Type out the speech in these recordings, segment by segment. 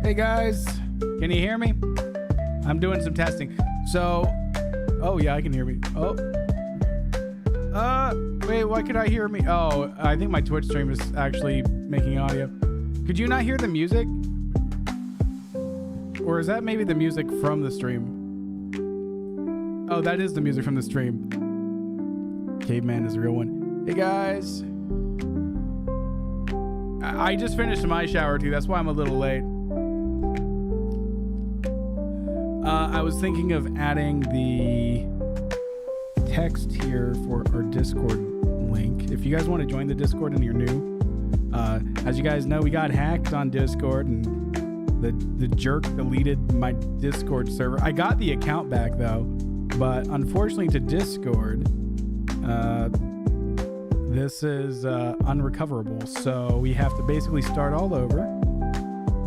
Hey guys, can you hear me? I'm doing some testing. So, oh yeah, I can hear me. Oh, wait, why could I hear me? Oh, I think my Twitch stream is actually making audio. Could you not hear the music? Or is that maybe the music from the stream? Oh, that is the music from the stream. Caveman is a real one. Hey guys. I just finished my shower too. That's why I'm a little late. I was thinking of adding the text here for our Discord link. If you guys want to join the Discord and you're new, as you guys know, we got hacked on Discord and the jerk deleted my Discord server. I got the account back though, but unfortunately to Discord, this is unrecoverable. So we have to basically start all over,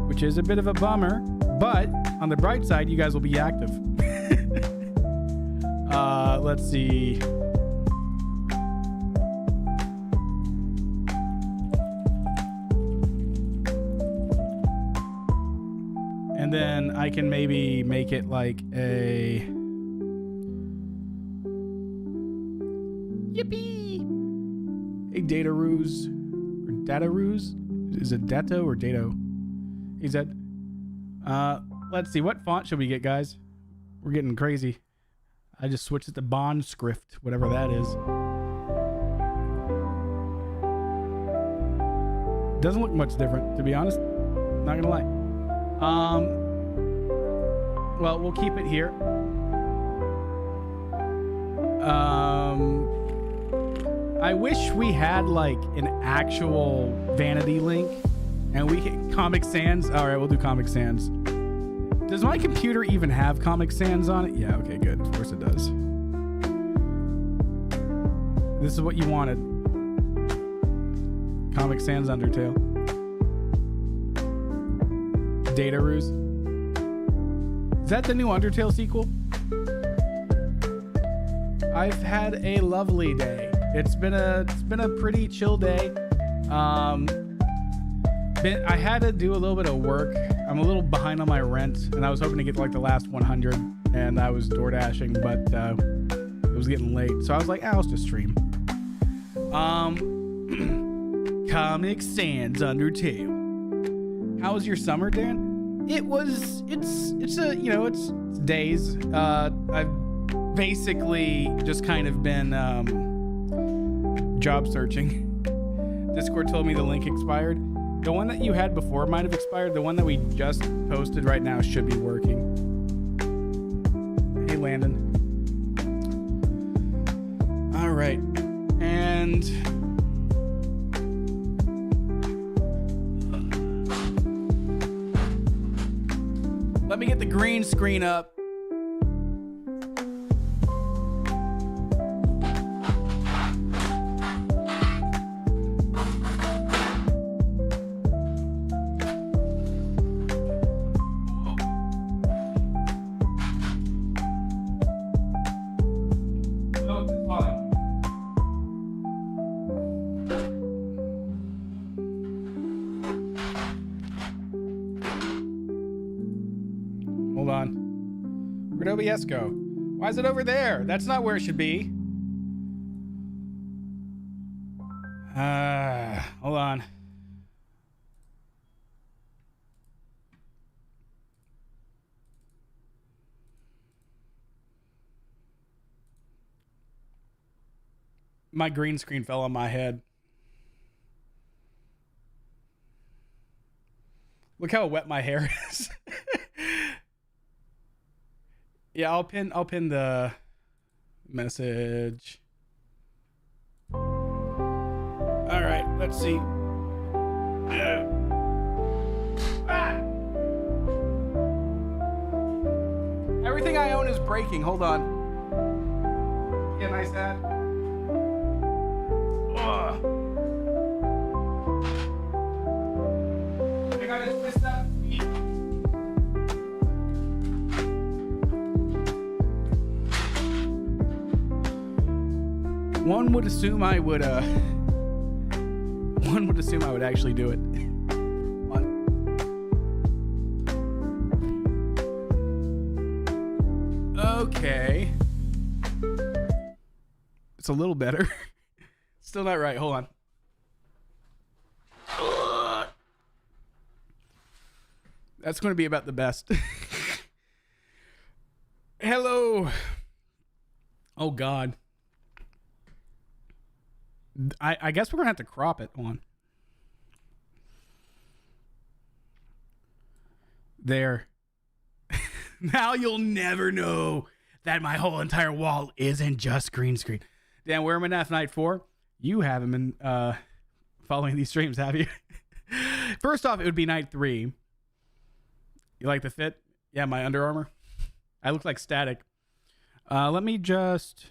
which is a bit of a bummer, but on the bright side, you guys will be active. Let's see. And then I can maybe make it like a yippee, a data ruse or data ruse. Is it Dato or Dato? Is that? Let's see. What font should we get, guys? We're getting crazy. I just switched it to Bond script, whatever that is. Doesn't look much different, to be honest. Not gonna lie. Well, we'll keep it here. I wish we had like an actual vanity link and we can Comic Sans. All right, we'll do Comic Sans. Does my computer even have Comic Sans on it? Yeah, okay, good. Of course it does. This is what you wanted. Comic Sans Undertale. Data Ruse. Is that the new Undertale sequel? I've had a lovely day. It's been a pretty chill day. I had to do a little bit of work. I'm a little behind on my rent, and I was hoping to get like the last 100, and I was door dashing, but it was getting late, so I was like, I'll just stream. Comic Sans Undertale. How was your summer, Dan? It's days. I've basically just kind of been job searching. Discord told me the link expired. The one that you had before might have expired. The one that we just posted right now should be working. Hey, Landon. All right. And let me get the green screen up. OBS go? Why is it over there? That's not where it should be. Hold on. My green screen fell on my head. Look how wet my hair is. Yeah, I'll pin the message. All right, let's see. Everything I own is breaking. Hold on. Get a nice ad. I gotta twist that feet. One would assume I would actually do it. Okay. It's a little better. Still not right. Hold on. That's going to be about the best. Hello. Oh, God. I guess we're going to have to crop it on. There. Now you'll never know that my whole entire wall isn't just green screen. Dan, we're MNAF Night 4. You haven't been following these streams, have you? First off, it would be Night 3. You like the fit? Yeah, my Under Armour. I look like static. Let me just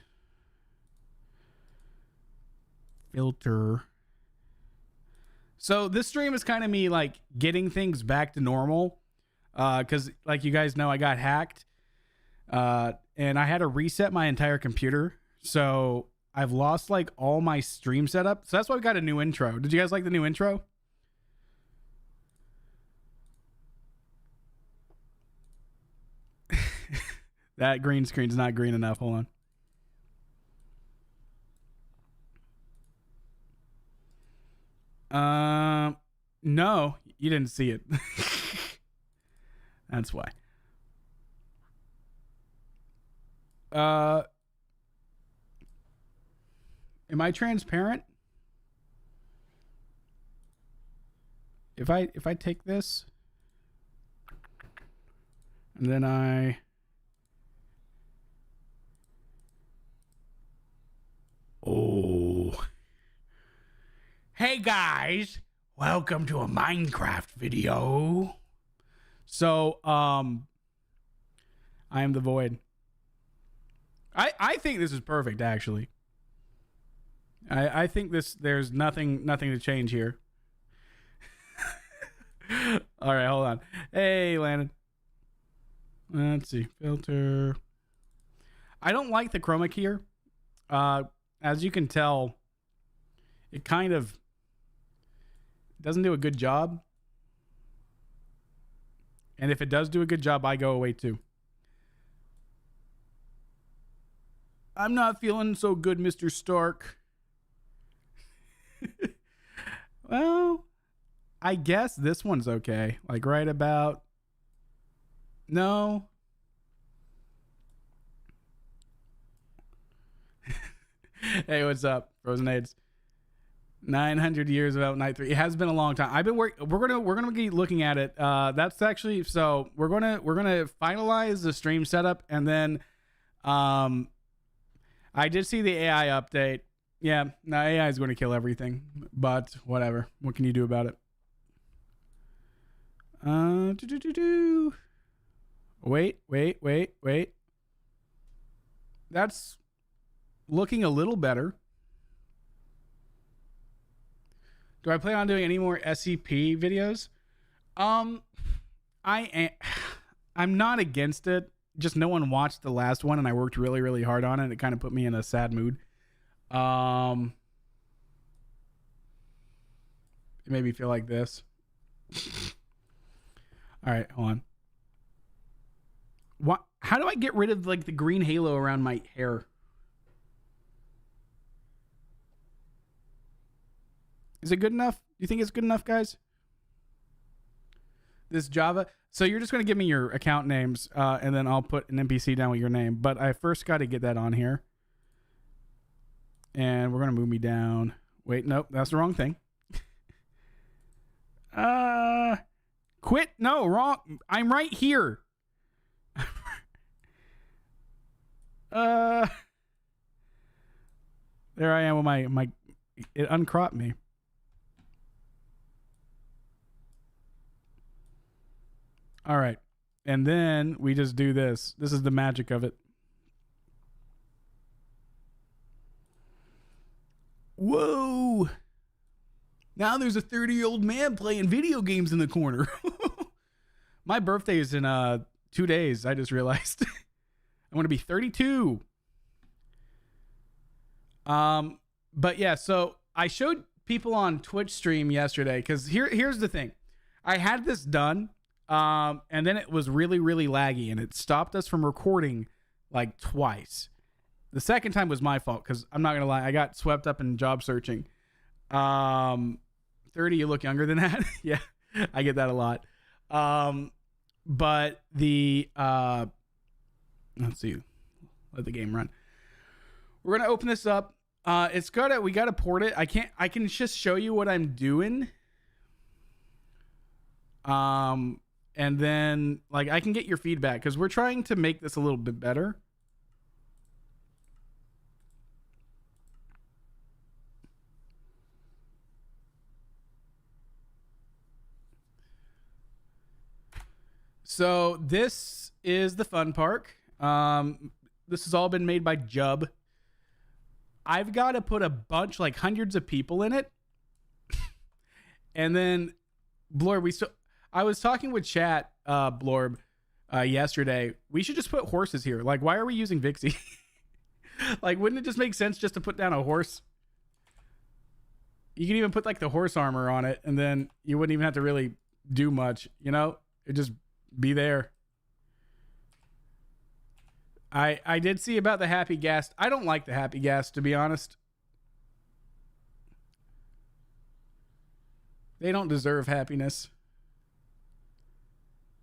filter. So this stream is kind of me like getting things back to normal. Because like you guys know, I got hacked. And I had to reset my entire computer. So I've lost like all my stream setup. So that's why we got a new intro. Did you guys like the new intro? That green screen's not green enough. Hold on. No, you didn't see it. That's why. Am I transparent? If I take this and then hey guys, welcome to a Minecraft video. So, I am the void. I think this is perfect, actually. I think there's nothing to change here. All right, hold on. Hey, Landon. Let's see. Filter. I don't like the chroma key here. As you can tell, it kind of doesn't do a good job. And if it does do a good job, I go away too. I'm not feeling so good, Mr. Stark. Well, I guess this one's okay. Like right about... No. Hey, what's up, Frozen Aids? 900 years without Night 3. It has been a long time. I've been working. We're gonna be looking at it. That's actually so. We're gonna finalize the stream setup, and then, I did see the AI update. Yeah, no, AI is going to kill everything, but whatever. What can you do about it? Wait. That's looking a little better. Do I plan on doing any more SCP videos? I'm not against it. Just no one watched the last one, and I worked really, really hard on it. It kind of put me in a sad mood. It made me feel like this. All right, hold on. What? How do I get rid of like the green halo around my hair? Is it good enough? Do you think it's good enough, guys? This Java. So you're just going to give me your account names, and then I'll put an NPC down with your name. But I first got to get that on here. And we're going to move me down. Wait, nope, that's the wrong thing. Quit. No, wrong. I'm right here. There I am with my it uncropped me. All right. And then we just do this. This is the magic of it. Whoa. Now there's a 30-year-old man playing video games in the corner. My birthday is in 2 days. I just realized. I want to be 32. But yeah, so I showed people on Twitch stream yesterday because here's the thing. I had this done. And then it was really, really laggy, and it stopped us from recording like twice. The second time was my fault because I'm not gonna lie, I got swept up in job searching. 30, you look younger than that. Yeah, I get that a lot. But the let's see, let the game run. We're gonna open this up. We gotta port it. I can just show you what I'm doing. And then like I can get your feedback because we're trying to make this a little bit better. So this is the fun park. This has all been made by Jub. I've got to put a bunch, like hundreds of people in it. And then Blorb, I was talking with chat, Blorb, yesterday. We should just put horses here. Like, why are we using Vixie? Like, wouldn't it just make sense just to put down a horse? You can even put like the horse armor on it, and then you wouldn't even have to really do much, you know? It'd just be there. I did see about the Happy Gas. I don't like the Happy Gas, to be honest. They don't deserve happiness.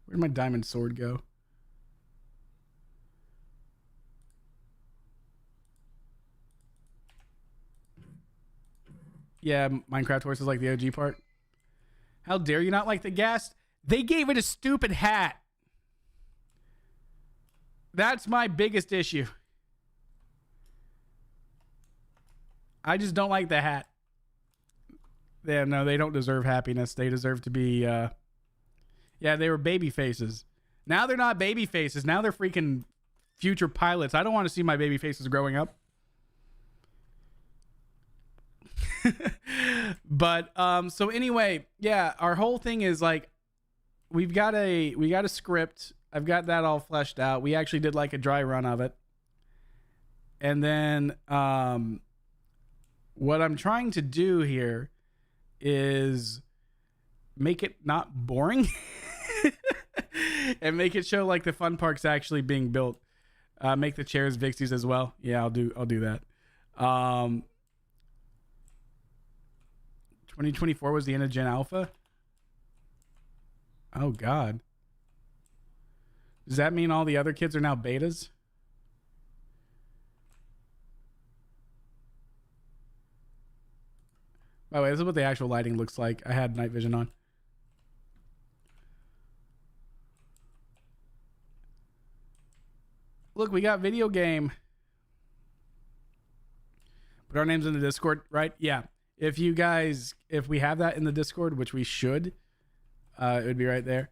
Where'd my diamond sword go? Yeah, Minecraft horse is like the OG part. How dare you not like the gas? They gave it a stupid hat. That's my biggest issue. I just don't like the hat. Yeah, no, they don't deserve happiness. They deserve to be, yeah, they were baby faces. Now they're not baby faces. Now they're freaking future pilots. I don't want to see my baby faces growing up. But, so anyway, yeah, our whole thing is like, we got a script. I've got that all fleshed out. We actually did like a dry run of it. And then, what I'm trying to do here is make it not boring and make it show like the fun park's actually being built. Make the chairs Vixies as well. Yeah, I'll do that. 2024 was the end of Gen Alpha. Oh God. Does that mean all the other kids are now betas? By the way, this is what the actual lighting looks like. I had night vision on. Look, we got video game. Put our names in the Discord, right? Yeah. If we have that in the Discord, which we should, it would be right there.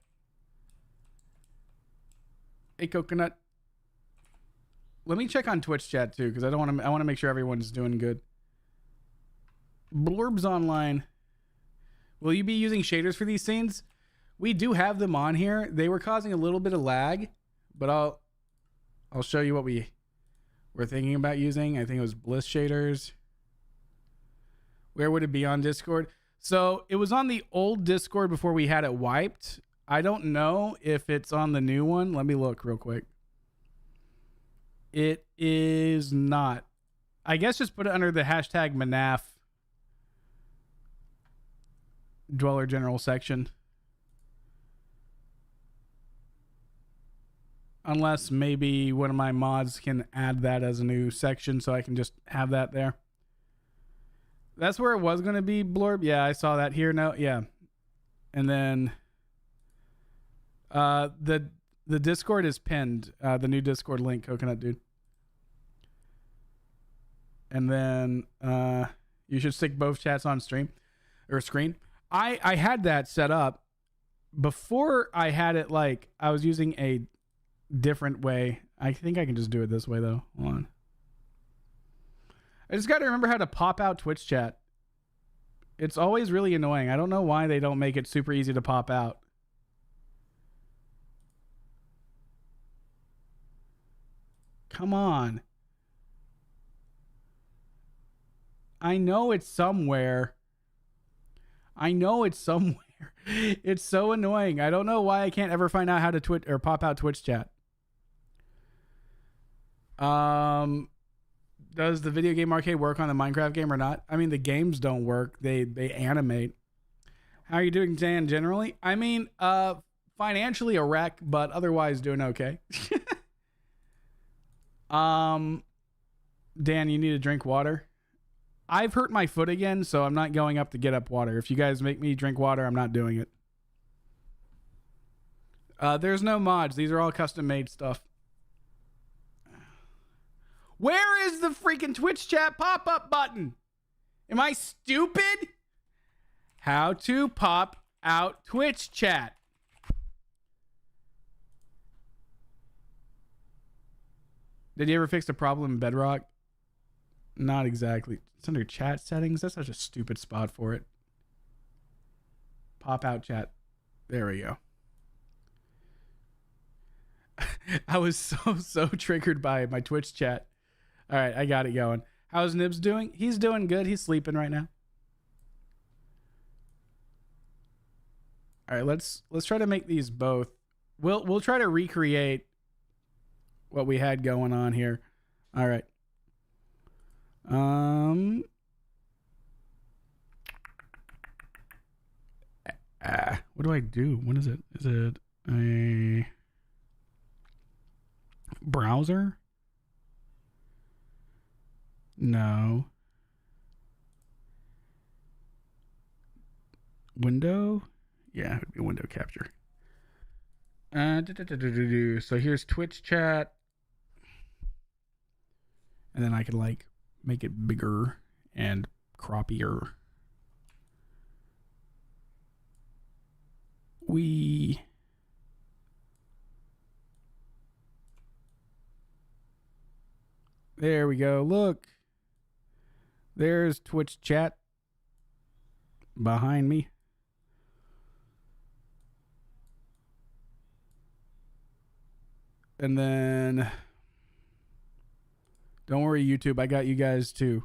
Hey, Coconut. Let me check on Twitch chat too, because I want to make sure everyone's doing good. Blorb's online. Will you be using shaders for these scenes? We do have them on here. They were causing a little bit of lag, but I'll show you what we were thinking about using. I think it was Bliss shaders. Where would it be on Discord? So it was on the old Discord before we had it wiped. I don't know if it's on the new one. Let me look real quick. It is not. I guess just put it under the hashtag MNAF Dweller General section. Unless maybe one of my mods can add that as a new section so I can just have that there. That's where it was going to be, Blorb. Yeah, I saw that here. No, yeah. And then the Discord is pinned. The new Discord link, Coconut Dude. And then you should stick both chats on stream or screen. I had that set up before. I had it like I was using a different way. I think I can just do it this way though. Hold on. I just got to remember how to pop out Twitch chat. It's always really annoying. I don't know why they don't make it super easy to pop out. Come on. I know it's somewhere. It's so annoying. I don't know why I can't ever find out how to pop out Twitch chat. Does the video game arcade work on the Minecraft game or not? I mean, the games don't work. They animate. How are you doing, Dan, generally? I mean, financially a wreck, but otherwise doing okay. Dan, you need to drink water. I've hurt my foot again, so I'm not going up to get up water. If you guys make me drink water, I'm not doing it. There's no mods. These are all custom made stuff. Where is the freaking Twitch chat pop-up button? Am I stupid? How to pop out Twitch chat. Did you ever fix the problem in Bedrock? Not exactly. It's under chat settings. That's such a stupid spot for it. Pop out chat. There we go. I was so triggered by my Twitch chat. All right, I got it going. How's Nibs doing? He's doing good. He's sleeping right now. All right, let's try to make these both. We'll try to recreate what we had going on here. All right. What do I do? What is it? Is it a browser? No. Window? Yeah, it would be window capture. So here's Twitch chat. And then I can like make it bigger and croppier. There we go. Look. There's Twitch chat behind me. And then don't worry, YouTube. I got you guys too.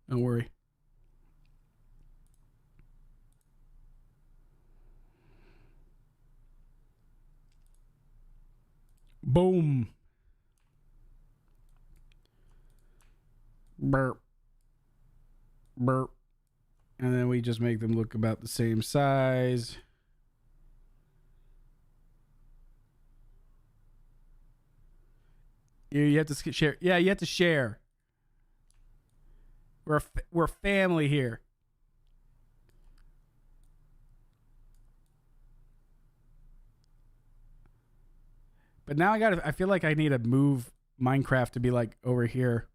Don't worry. Boom. Burp. Burp. And then we just make them look about the same size. You have to share. Yeah, you have to share. We're family here. But now I feel like I need to move Minecraft to be like over here.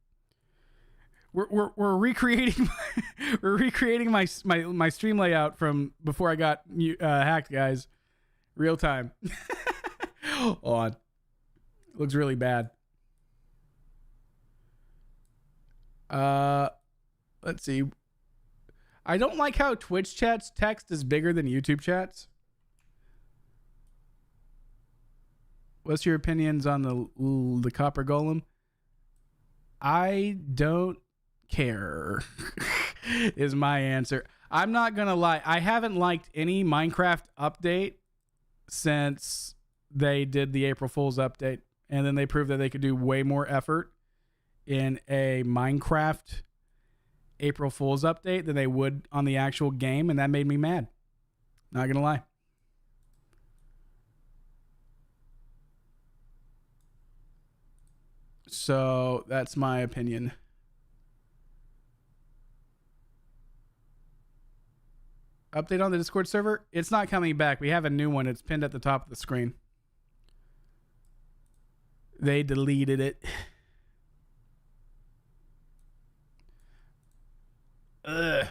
We're recreating we're recreating my stream layout from before I got hacked, guys. Real time. Hold on. Looks really bad. Let's see. I don't like how Twitch chat's text is bigger than YouTube chat's. What's your opinions on the copper golem? I don't care is my answer. I'm not gonna lie. I haven't liked any Minecraft update since they did the April Fool's update, and then they proved that they could do way more effort in a Minecraft April Fool's update than they would on the actual game, and that made me mad. Not gonna lie. So that's my opinion. Update on the Discord server? It's not coming back. We have a new one. It's pinned at the top of the screen. They deleted it. Ugh.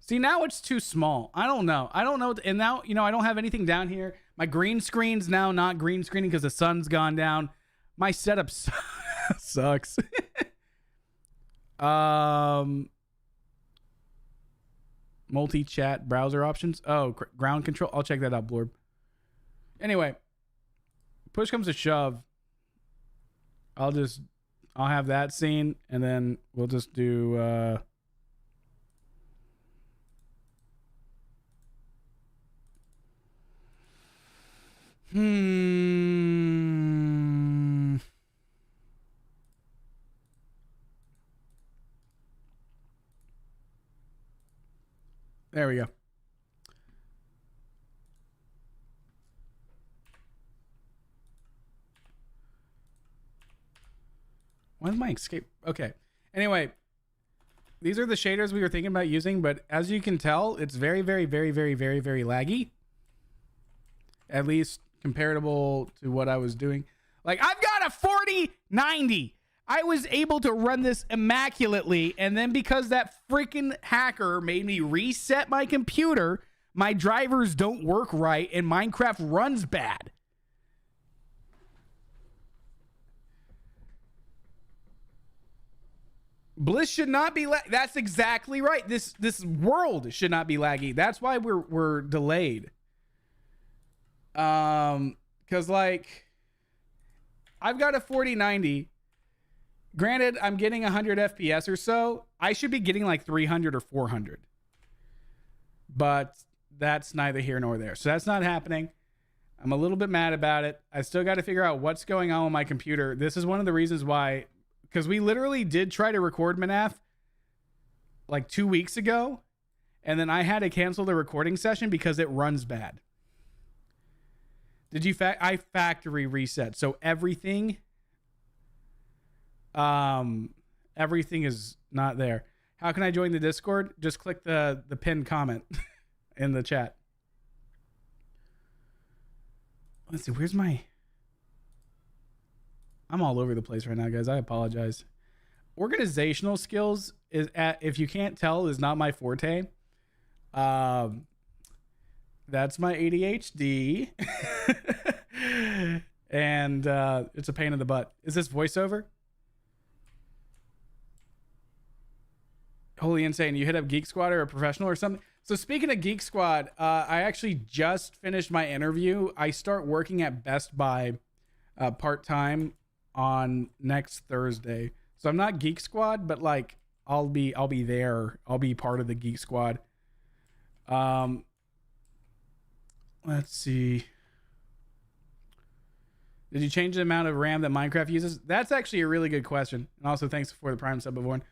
See, now it's too small. I don't know. And now, I don't have anything down here. My green screen's now not green screening because the sun's gone down. My setup sucks. Multi-chat browser options. Oh, ground control. I'll check that out, Blorb. Anyway, push comes to shove. I'll have that scene, and then we'll just do There we go. When's my escape? Okay. Anyway, these are the shaders we were thinking about using, but as you can tell, it's very, very, very, very, very, very laggy. At least comparable to what I was doing. Like, I've got a 4090. I was able to run this immaculately, and then because that freaking hacker made me reset my computer, my drivers don't work right, and Minecraft runs bad. Bliss should not be that's exactly right. This world should not be laggy. That's why we're delayed. Cause like I've got a 4090. Granted, I'm getting 100 FPS or so. I should be getting like 300 or 400. But that's neither here nor there. So that's not happening. I'm a little bit mad about it. I still got to figure out what's going on with my computer. This is one of the reasons why, because we literally did try to record MNAF like 2 weeks ago, and then I had to cancel the recording session because it runs bad. Did you I factory reset, so everything is not there. How can I join the Discord? Just click the pinned comment in the chat. Let's see, where's my... I'm all over the place right now, guys. I apologize. Organizational skills is if you can't tell, is not my forte. That's my ADHD. And it's a pain in the butt. Is this voiceover? Holy insane. You hit up Geek Squad or a professional or something? So speaking of Geek Squad, I actually just finished my interview. I start working at Best Buy part-time on next Thursday. So I'm not Geek Squad, but like I'll be there. I'll be part of the Geek Squad. Let's see. Did you change the amount of RAM that Minecraft uses? That's actually a really good question. And also thanks for the Prime sub, Born.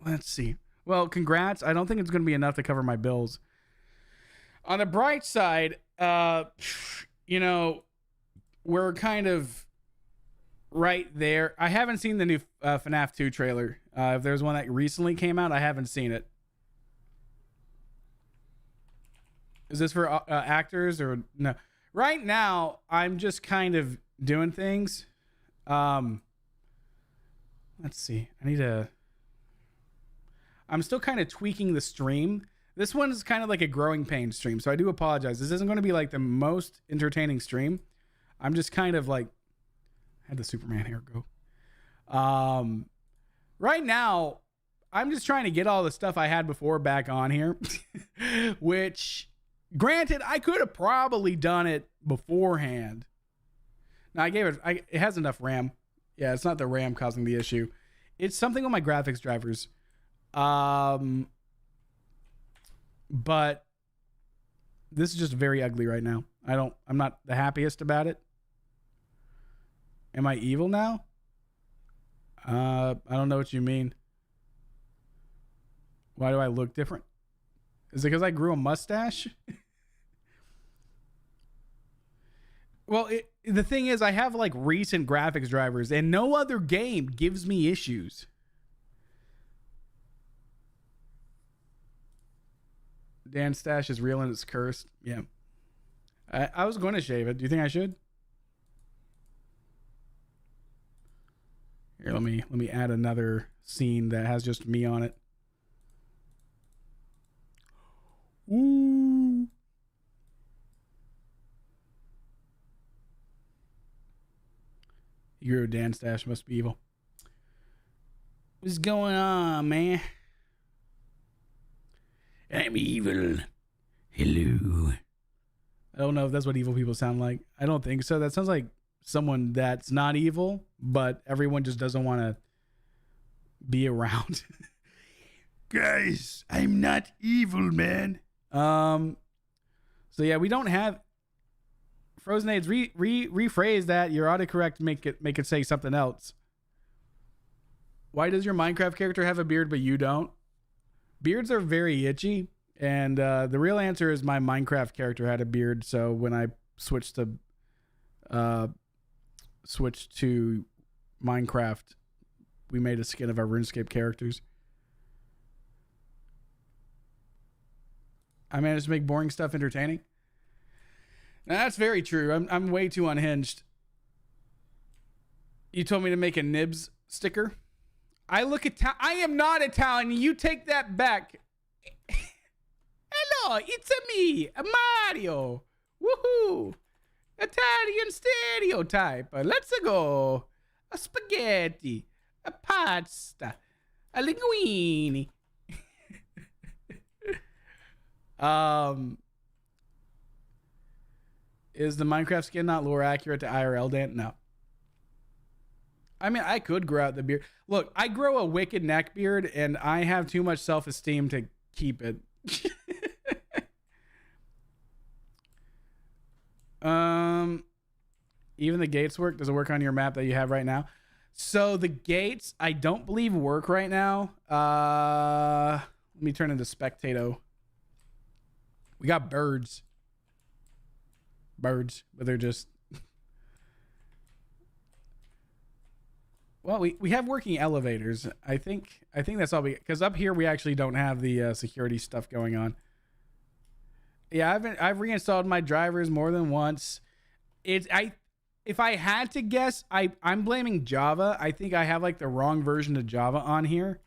Let's see. Well, congrats. I don't think it's going to be enough to cover my bills. On the bright side, you know, we're kind of right there. I haven't seen the new FNAF 2 trailer. If there's one that recently came out, I haven't seen it. Is this for actors or no? Right now, I'm just kind of doing things. Let's see. I'm still kind of tweaking the stream. This one is kind of like a growing pain stream, so I do apologize. This isn't going to be like the most entertaining stream. I'm just kind of like, I had the Superman hair go. Right now, I'm just trying to get all the stuff I had before back on here, which, granted, I could have probably done it beforehand. Now I gave it, it has enough RAM. Yeah, it's not the RAM causing the issue. It's something on my graphics drivers. But this is just very ugly right now. I'm not the happiest about it. Am I evil now? I don't know what you mean. Why do I look different? Is it because I grew a mustache? Well, the thing is, I have like recent graphics drivers and no other game gives me issues. Dan's stash is real and it's cursed. Yeah. I was going to shave it. Do you think I should? Here, let me add another scene that has just me on it. Ooh. Your Dan stash must be evil. What's going on, man? I'm evil. Hello. I don't know if that's what evil people sound like. I don't think so. That sounds like someone that's not evil, but everyone just doesn't want to be around. Guys, I'm not evil, man. So yeah, we don't have Frozen Aids. Rephrase that. Your autocorrect make it say something else. Why does your Minecraft character have a beard but you don't? Beards are very itchy, and the real answer is my Minecraft character had a beard. So when I switched to Minecraft, we made a skin of our RuneScape characters. I managed to make boring stuff entertaining. Now, that's very true. I'm way too unhinged. You told me to make a Nibs sticker. I am not Italian. You take that back. Hello, it's me, Mario. Woohoo! Italian stereotype. Let's go. A spaghetti, a pasta, a linguine. Is the Minecraft skin not lore accurate to IRL, Dan? No. I mean, I could grow out the beard. Look, I grow a wicked neck beard, and I have too much self-esteem to keep it. Even the gates work? Does it work on your map that you have right now? So the gates, I don't believe work right now. Let me turn into Spectato. We got birds. Birds, but they're just... Well, we have working elevators. I think that's all because up here we actually don't have the security stuff going on. Yeah, I've reinstalled my drivers more than once. If I had to guess, I'm blaming Java. I think I have like the wrong version of Java on here.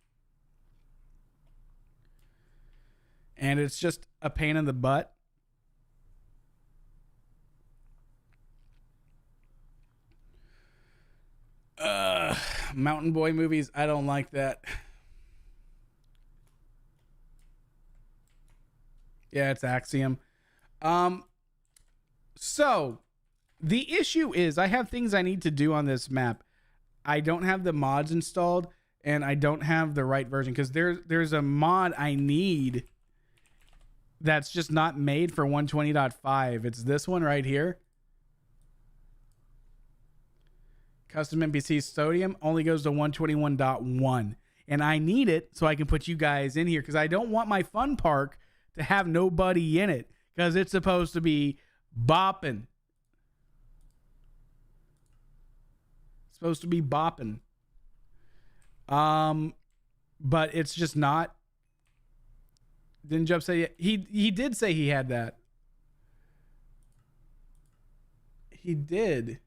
And it's just a pain in the butt. Mountain Boy movies, I don't like that. Yeah, it's Axiom. So the issue is I have things I need to do on this map. I don't have the mods installed, and I don't have the right version because there's a mod I need that's just not made for 120.5. It's this one right here. Custom NPC Sodium only goes to 121.1. And I need it so I can put you guys in here because I don't want my fun park to have nobody in it because it's supposed to be bopping. It's supposed to be bopping. But it's just not. Didn't Jeff say he did say he had that? He did.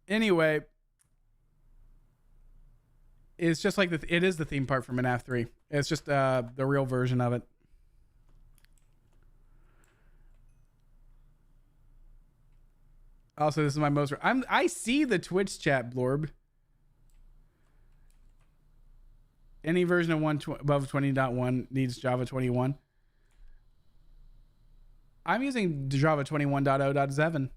Anyway, it's just like it is the theme park from MNAF 3. It's just the real version of it. Also, this is my most I see the Twitch chat, Blorb. Any version of above 20.1 needs Java 21. I'm using Java 21.0.7.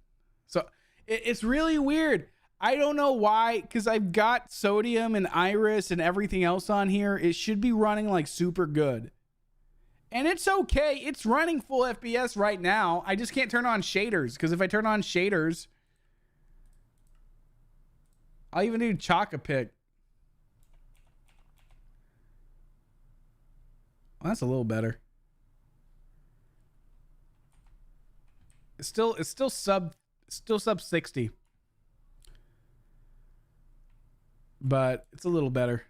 So it's really weird. I don't know why, because I've got Sodium and Iris and everything else on here. It should be running like super good. And it's okay. It's running full FPS right now. I just can't turn on shaders, because if I turn on shaders, I'll even do Choc-a-Pic. Well, that's a little better. It's still sub 60. But it's a little better.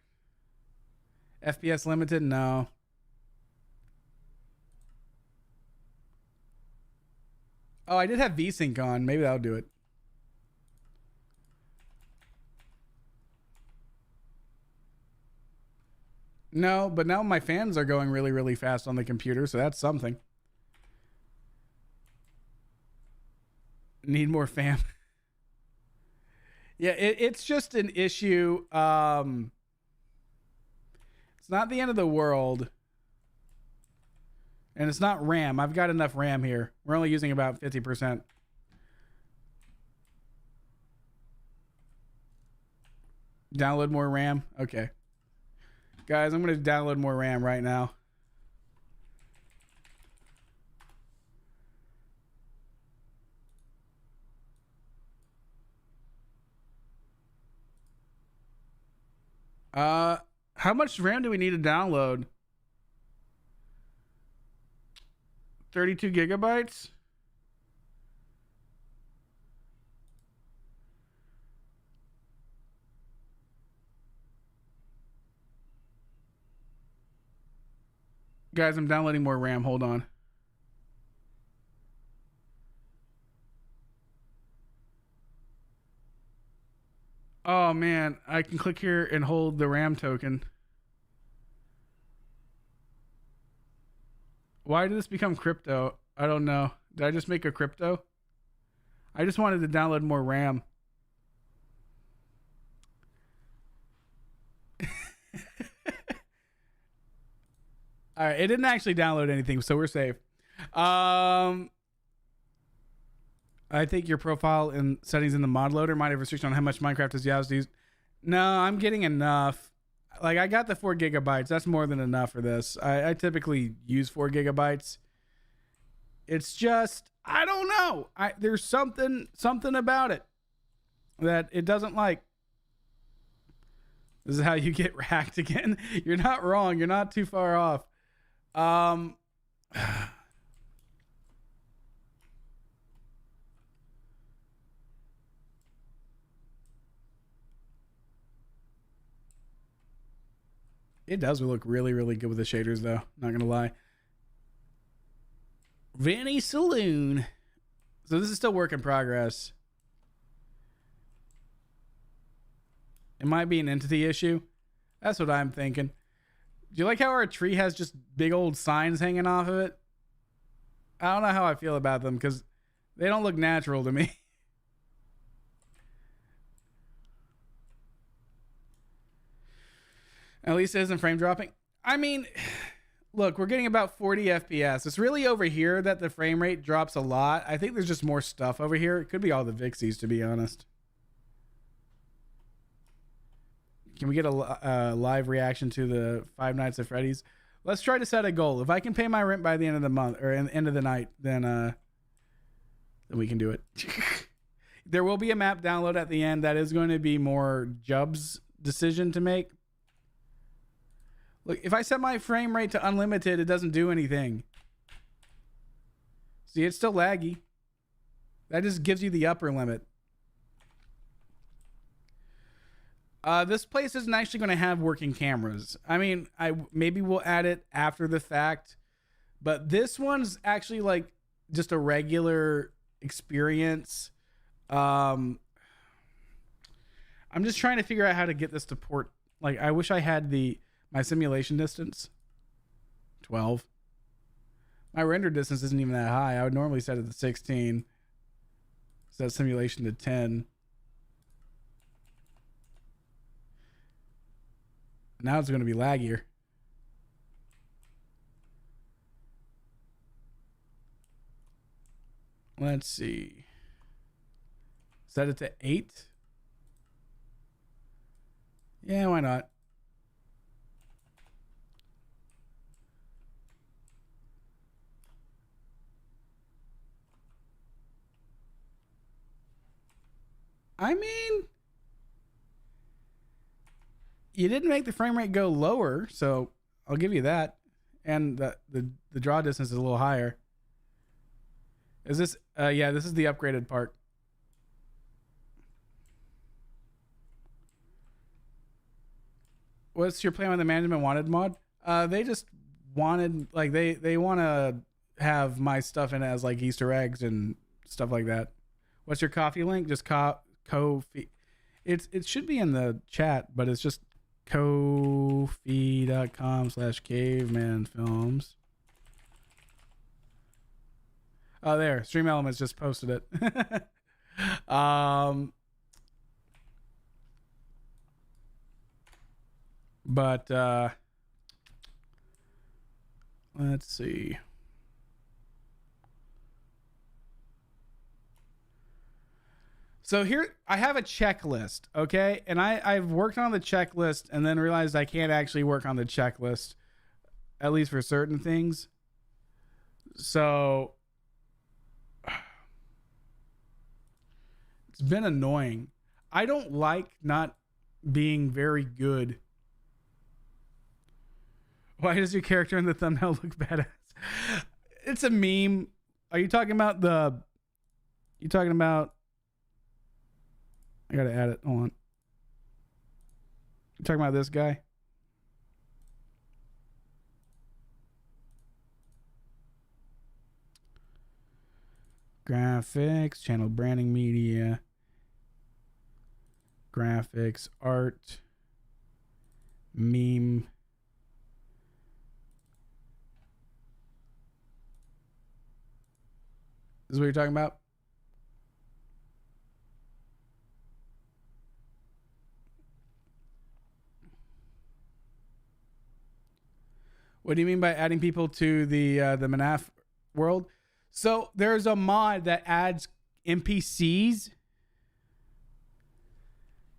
FPS limited? No. Oh, I did have VSync on. Maybe that'll do it. No, but now my fans are going really, really fast on the computer, so that's something. Need more fam. Yeah, it's just an issue. It's not the end of the world. And it's not RAM. I've got enough RAM here. We're only using about 50%. Download more RAM? Okay. Guys, I'm going to download more RAM right now. How much RAM do we need to download? 32 gigabytes? Guys, I'm downloading more RAM. Hold on. Oh man, I can click here and hold the RAM token. Why did this become crypto? I don't know. Did I just make a crypto? I just wanted to download more RAM. All right, it didn't actually download anything, so we're safe. I think your profile and settings in the mod loader might have restriction on how much Minecraft is used. No, I'm getting enough. Like, I got the 4 gigabytes. That's more than enough for this. I typically use 4 gigabytes. It's just, I don't know. There's something about it that it doesn't like. This is how you get racked again. You're not wrong. You're not too far off. It does look really, really good with the shaders, though. Not gonna lie. Vinny Saloon. So this is still work in progress. It might be an entity issue. That's what I'm thinking. Do you like how our tree has just big old signs hanging off of it? I don't know how I feel about them because they don't look natural to me. At least it isn't frame dropping. I mean, look, we're getting about 40 FPS. It's really over here that the frame rate drops a lot. I think there's just more stuff over here. It could be all the Vixies, to be honest. Can we get a live reaction to the Five Nights at Freddy's? Let's try to set a goal. If I can pay my rent by the end of the month or in the end of the night, then we can do it. There will be a map download at the end. That is going to be more Jub's decision to make. Look, if I set my frame rate to unlimited, it doesn't do anything. See, it's still laggy. That just gives you the upper limit. This place isn't actually going to have working cameras. I mean, maybe we'll add it after the fact, but this one's actually like just a regular experience. I'm just trying to figure out how to get this to port. Like, I wish I had my simulation distance 12. My render distance isn't even that high. I would normally set it to 16. Set simulation to 10. Now it's going to be laggier. Let's see. Set it to 8. Yeah, why not? I mean, you didn't make the frame rate go lower, so I'll give you that. And the draw distance is a little higher. Is this? Yeah, this is the upgraded part. What's your plan on the management wanted mod? They just wanted, like, they want to have my stuff in it as like Easter eggs and stuff like that. What's your coffee link? Just Ko-fi. It should be in the chat, but it's just ko-fi.com/CavemanFilms. Oh, there. Stream Elements just posted it. But let's see. So here I have a checklist, okay? And I've worked on the checklist and then realized I can't actually work on the checklist, at least for certain things. So it's been annoying. I don't like not being very good Why does your character in the thumbnail look badass? It's a meme. Are you talking about the... You talking about... I gotta add it. Hold on. You talking about this guy? Graphics, channel branding media, graphics, art, meme. This is what you're talking about? What do you mean by adding people to the MNAF world? So there's a mod that adds NPCs.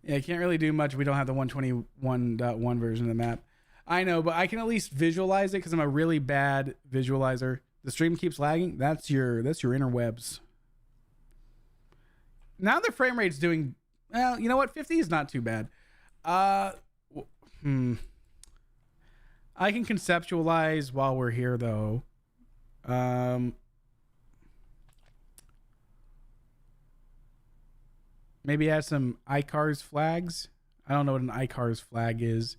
Yeah, I can't really do much. We don't have the 121.1 version of the map. I know, but I can at least visualize it because I'm a really bad visualizer. The stream keeps lagging. That's your interwebs. Now the frame rate's doing well. You know what? 50 is not too bad. I can conceptualize while we're here though. Maybe add some iCars flags. I don't know what an iCars flag is.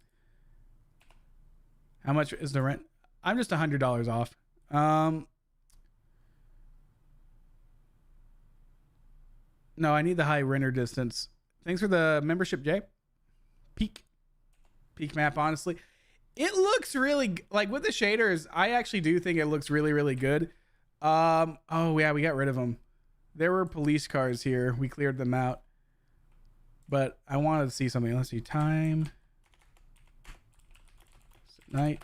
How much is the rent? I'm just $100 off. No, I need the high render distance. Thanks for the membership, Jay. Peak map, honestly. It looks really, like with the shaders, I actually do think it looks really, really good. Oh yeah, we got rid of them. There were police cars here. We cleared them out. But I wanted to see something. Let's see. Time. Night.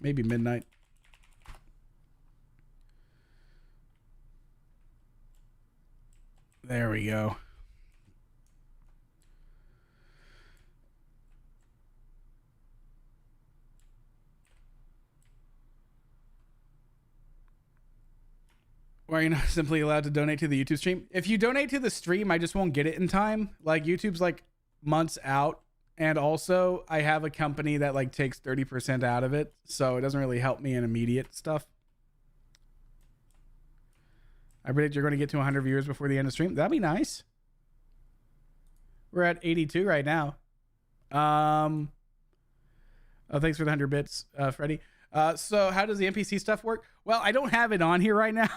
Maybe midnight. There we go. Why are you not simply allowed to donate to the YouTube stream? If you donate to the stream, I just won't get it in time. Like YouTube's like months out. And also I have a company that like takes 30% out of it. So it doesn't really help me in immediate stuff. I predict you're going to get to 100 viewers before the end of stream. That'd be nice. We're at 82 right now. Oh, thanks for the 100 bits, Freddie. So how does the NPC stuff work? Well, I don't have it on here right now.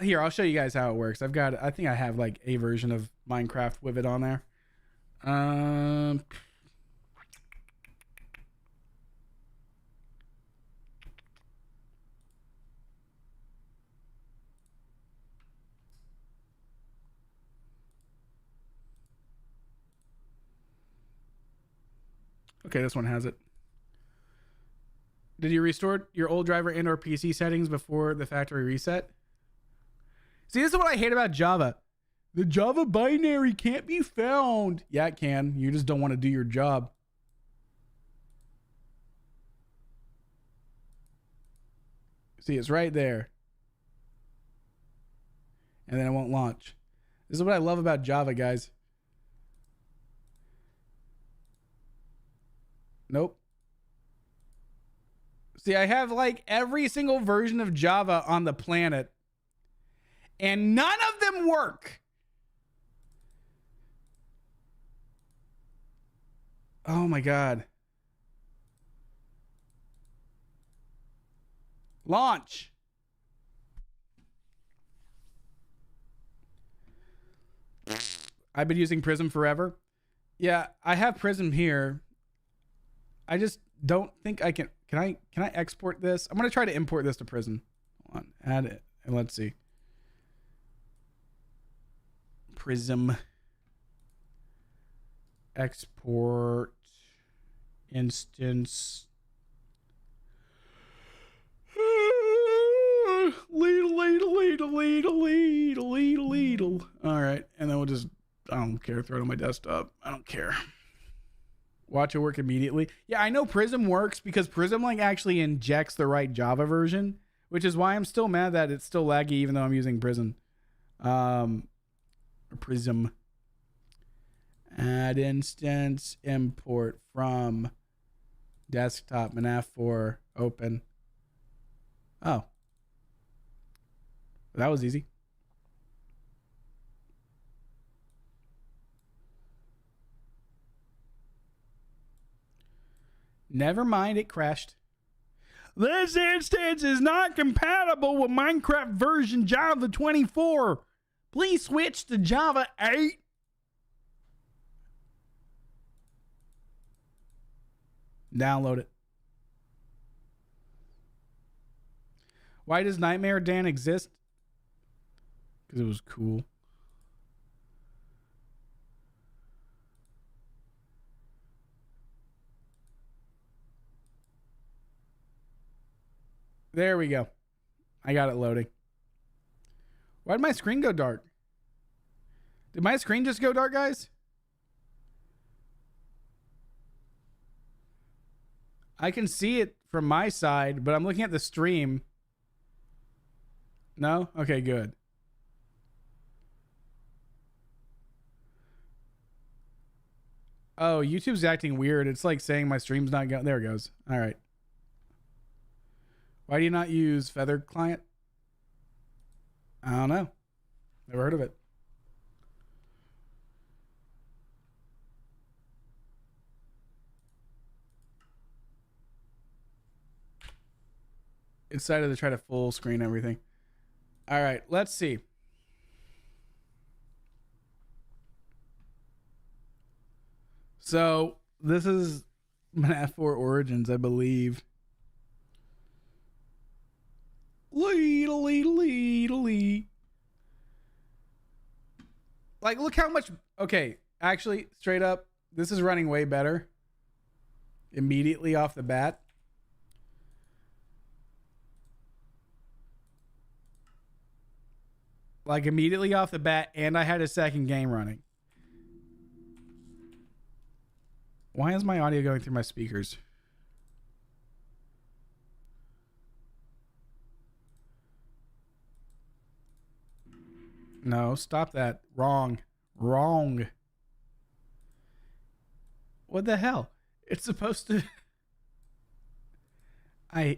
Here, I'll show you guys how it works. I think I have like a version of Minecraft with it on there. Okay, this one has it. Did you restore your old driver and or PC settings before the factory reset? See, this is what I hate about Java. The Java binary can't be found. Yeah, it can. You just don't want to do your job. See, it's right there. And then it won't launch. This is what I love about Java, guys. Nope. See, I have like every single version of Java on the planet, and none of them work. Oh my God. Launch. I've been using Prism forever. Yeah, I have Prism here. I just don't think I can. Can I export this? I'm going to try to import this to Prism. Hold on, add it, and let's see. Prism. Export. Instance. Ladle. All right, and then we'll just, I don't care, throw it on my desktop. I don't care. Watch it work immediately. Yeah, I know Prism works because Prism like actually injects the right Java version, which is why I'm still mad that it's still laggy even though I'm using Prism. Prism. Add instance, import from Desktop, MNAF 4, open. Oh. That was easy. Never mind, it crashed. This instance is not compatible with Minecraft version Java 24. Please switch to Java 8. Download it. Why does Nightmare Dan exist? Because it was cool. There we go. I got it loading. Why did my screen go dark? Did my screen just go dark, guys? I can see it from my side, but I'm looking at the stream. No? Okay, good. Oh, YouTube's acting weird. It's like saying my stream's not going. There it goes. All right. Why do you not use Feather Client? I don't know. Never heard of it. Decided to try to full screen everything. All right, let's see. So this is MNAF 4 Origins, I believe. Lee. Like, look how much. Okay, actually, straight up, this is running way better. Immediately off the bat. Like, immediately off the bat, and I had a second game running. Why is my audio going through my speakers? No, stop that. Wrong. What the hell? It's supposed to... I'm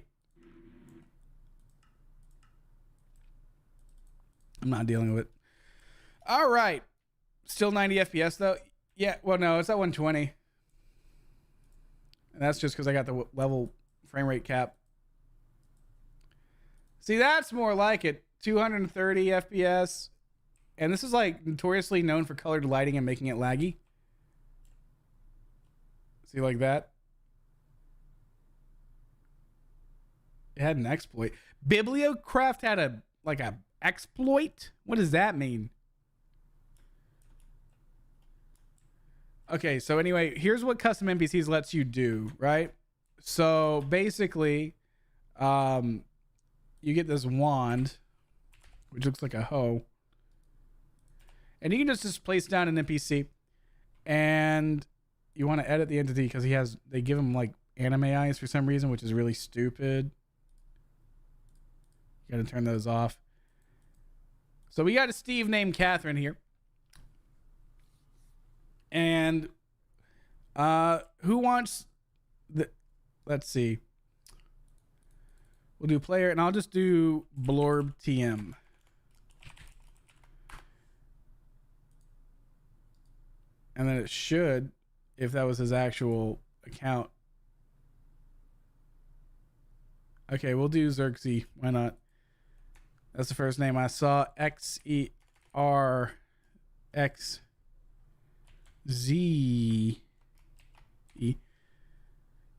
not dealing with it. All right. Still 90 FPS though. Yeah, well, no, it's at 120. And that's just because I got the level frame rate cap. See, that's more like it. 230 FPS. And this is like notoriously known for colored lighting and making it laggy. See, like that. It had an exploit. Bibliocraft had a exploit. What does that mean? Okay, so anyway, here's what custom NPCs lets you do, right? So basically, you get this wand, which looks like a hoe. And you can just place down an NPC, and you want to edit the entity because they give him like anime eyes for some reason, which is really stupid. You got to turn those off. So we got a Steve named Catherine here. And who wants the, let's see. We'll do player, and I'll just do Blorb TM. And then it should, if that was his actual account. Okay, we'll do Xerxes. Why not? That's the first name I saw. XERXZ.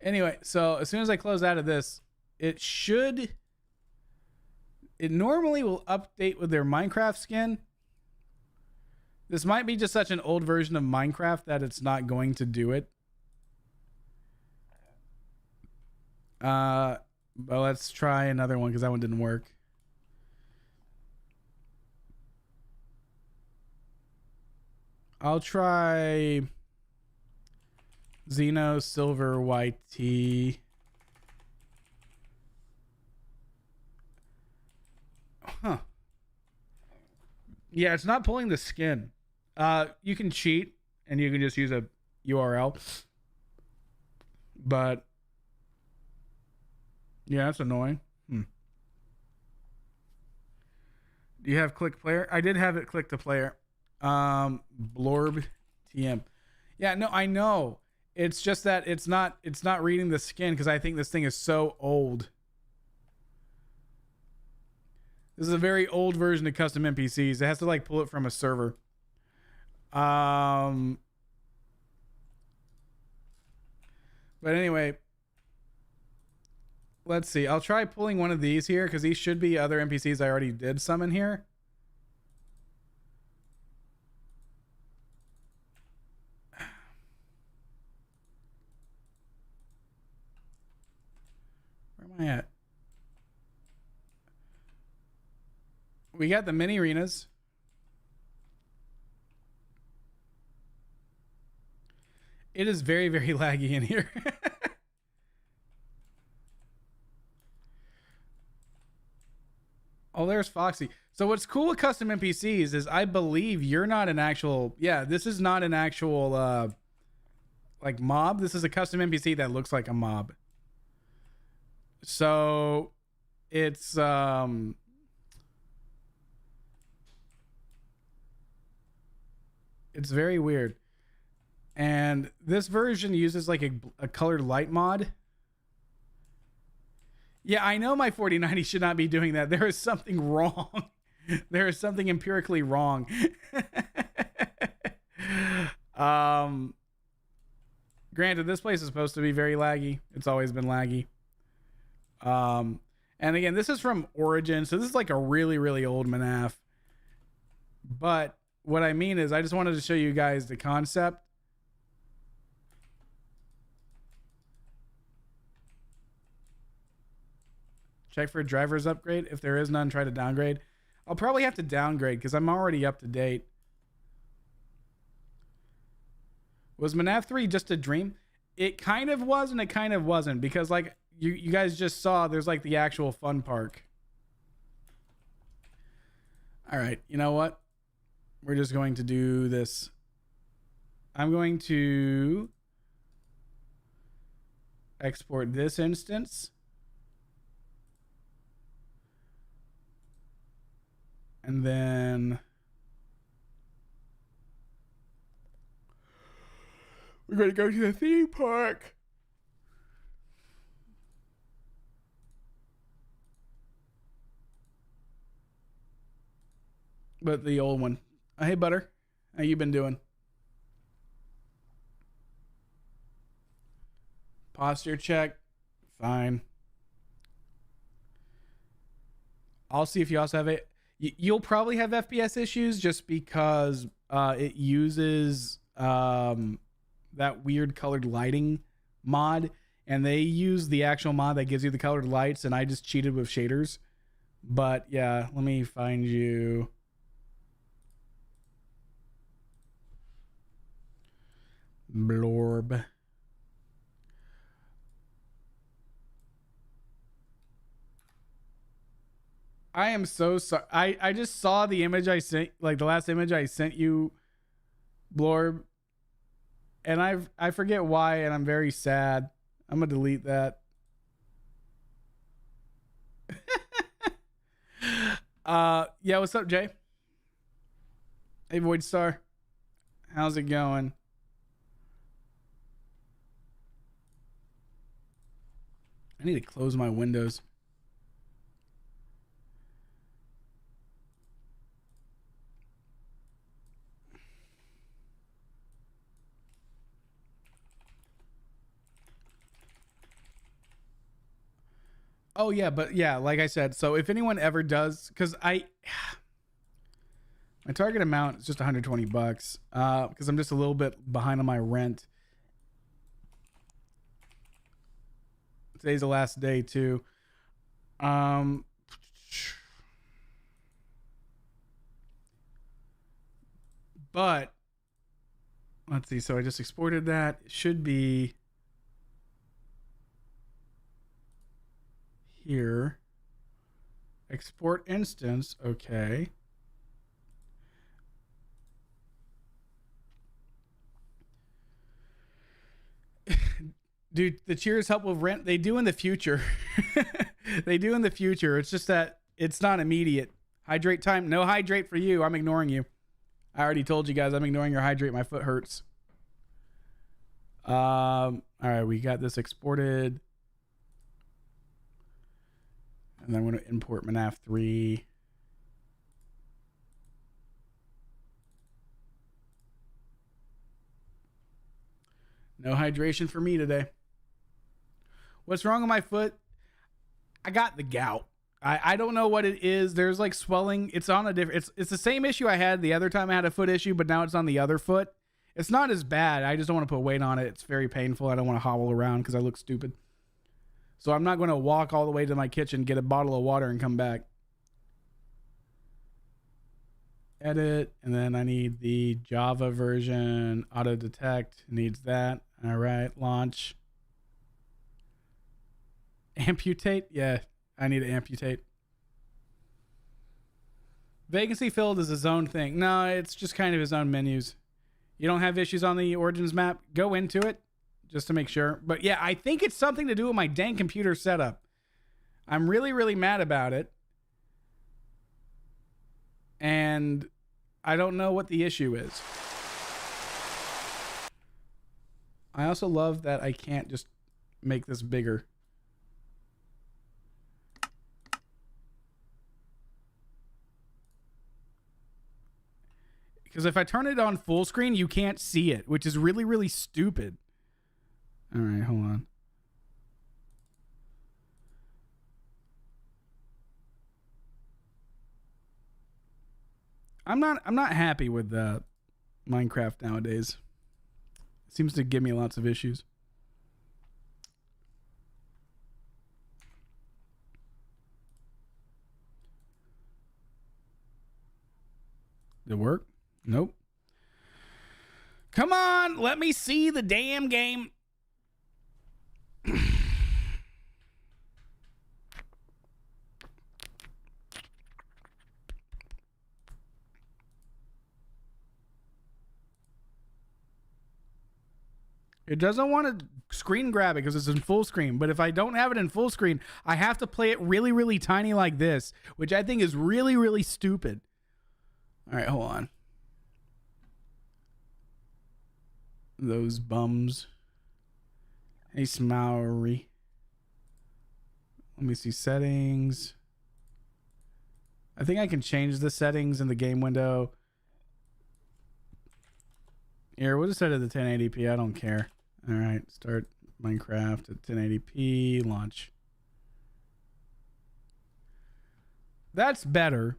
Anyway, so as soon as I close out of this, it normally will update with their Minecraft skin. This might be just such an old version of Minecraft that it's not going to do it. But let's try another one because that one didn't work. I'll try Xeno Silver YT. Huh. Yeah, it's not pulling the skin. You can cheat and you can just use a URL. But Yeah, that's annoying. Do you have click player? I did have it click to player. Blorb TM. Yeah, no, I know. It's just that it's not reading the skin because I think this thing is so old. This is a very old version of custom NPCs. It has to like pull it from a server. But anyway, let's see. I'll try pulling one of these here because these should be other NPCs I already did summon here. Where am I at? We got the mini arenas. It is very, very laggy in here. Oh, there's Foxy. So what's cool with custom NPCs is I believe you're not an actual... Yeah, this is not an actual like mob. This is a custom NPC that looks like a mob. So it's very weird. And this version uses like a colored light mod. Yeah, I know my 4090 should not be doing that. There is something wrong. There is something empirically wrong. Granted, this place is supposed to be very laggy. It's always been laggy. And again, this is from Origin, so this is like a really, really old MNAF. But what I mean is I just wanted to show you guys the concept. Check for a driver's upgrade. If there is none, try to downgrade. I'll probably have to downgrade because I'm already up to date. Was MNAF 3 just a dream? It kind of was and it kind of wasn't because like you guys just saw there's like the actual fun park. All right, you know what? We're just going to do this. I'm going to export this instance. And then we're going to go to the theme park. But the old one. Hey, Butter. How you been doing? Posture check. Fine. I'll see if you also have it. You'll probably have FPS issues just because it uses that weird colored lighting mod, and they use the actual mod that gives you the colored lights, and I just cheated with shaders. But yeah, let me find you. Blorb. I am so sorry. I just saw the image I sent, like the last image I sent you, Blorb, and I forget why, and I'm very sad. I'm gonna delete that. Yeah, what's up, Jay? Hey, Void Star, how's it going? I need to close my windows. Oh yeah, but yeah, like I said, so if anyone ever does, because my target amount is just 120 bucks, because I'm just a little bit behind on my rent. Today's the last day too. But let's see. So I just exported that. It should be here. Export instance. Okay. Dude, the cheers help with rent. They do in the future. They do in the future. It's just that it's not immediate. Hydrate time. No hydrate for you. I'm ignoring you. I already told you guys I'm ignoring your hydrate. My foot hurts. All right, we got this exported. And then I'm going to import MNAF 3. No hydration for me today. What's wrong with my foot? I got the gout. I don't know what it is. There's like swelling. It's on a different. It's the same issue I had the other time I had a foot issue, but now it's on the other foot. It's not as bad. I just don't want to put weight on it. It's very painful. I don't want to hobble around because I look stupid. So I'm not going to walk all the way to my kitchen, get a bottle of water, and come back. Edit, and then I need the Java version. Auto detect needs that. All right, launch. Amputate? Yeah, I need to amputate. Vacancy filled is his own thing. No, it's just kind of his own menus. You don't have issues on the Origins map? Go into it just to make sure. But yeah, I think it's something to do with my dang computer setup. I'm really, really mad about it. And I don't know what the issue is. I also love that I can't just make this bigger. Because if I turn it on full screen, you can't see it, which is really, really stupid. All right, hold on. I'm not happy with Minecraft nowadays. It seems to give me lots of issues. Did it work? Nope. Come on, let me see the damn game. It doesn't want to screen grab it because it's in full screen. But if I don't have it in full screen, I have to play it really, really tiny like this, which I think is really, really stupid. All right, hold on. Those bums. Hey, Smowery. Let me see settings. I think I can change the settings in the game window. Here, we'll just set it to 1080p. I don't care. All right, start Minecraft at 1080p. Launch. That's better.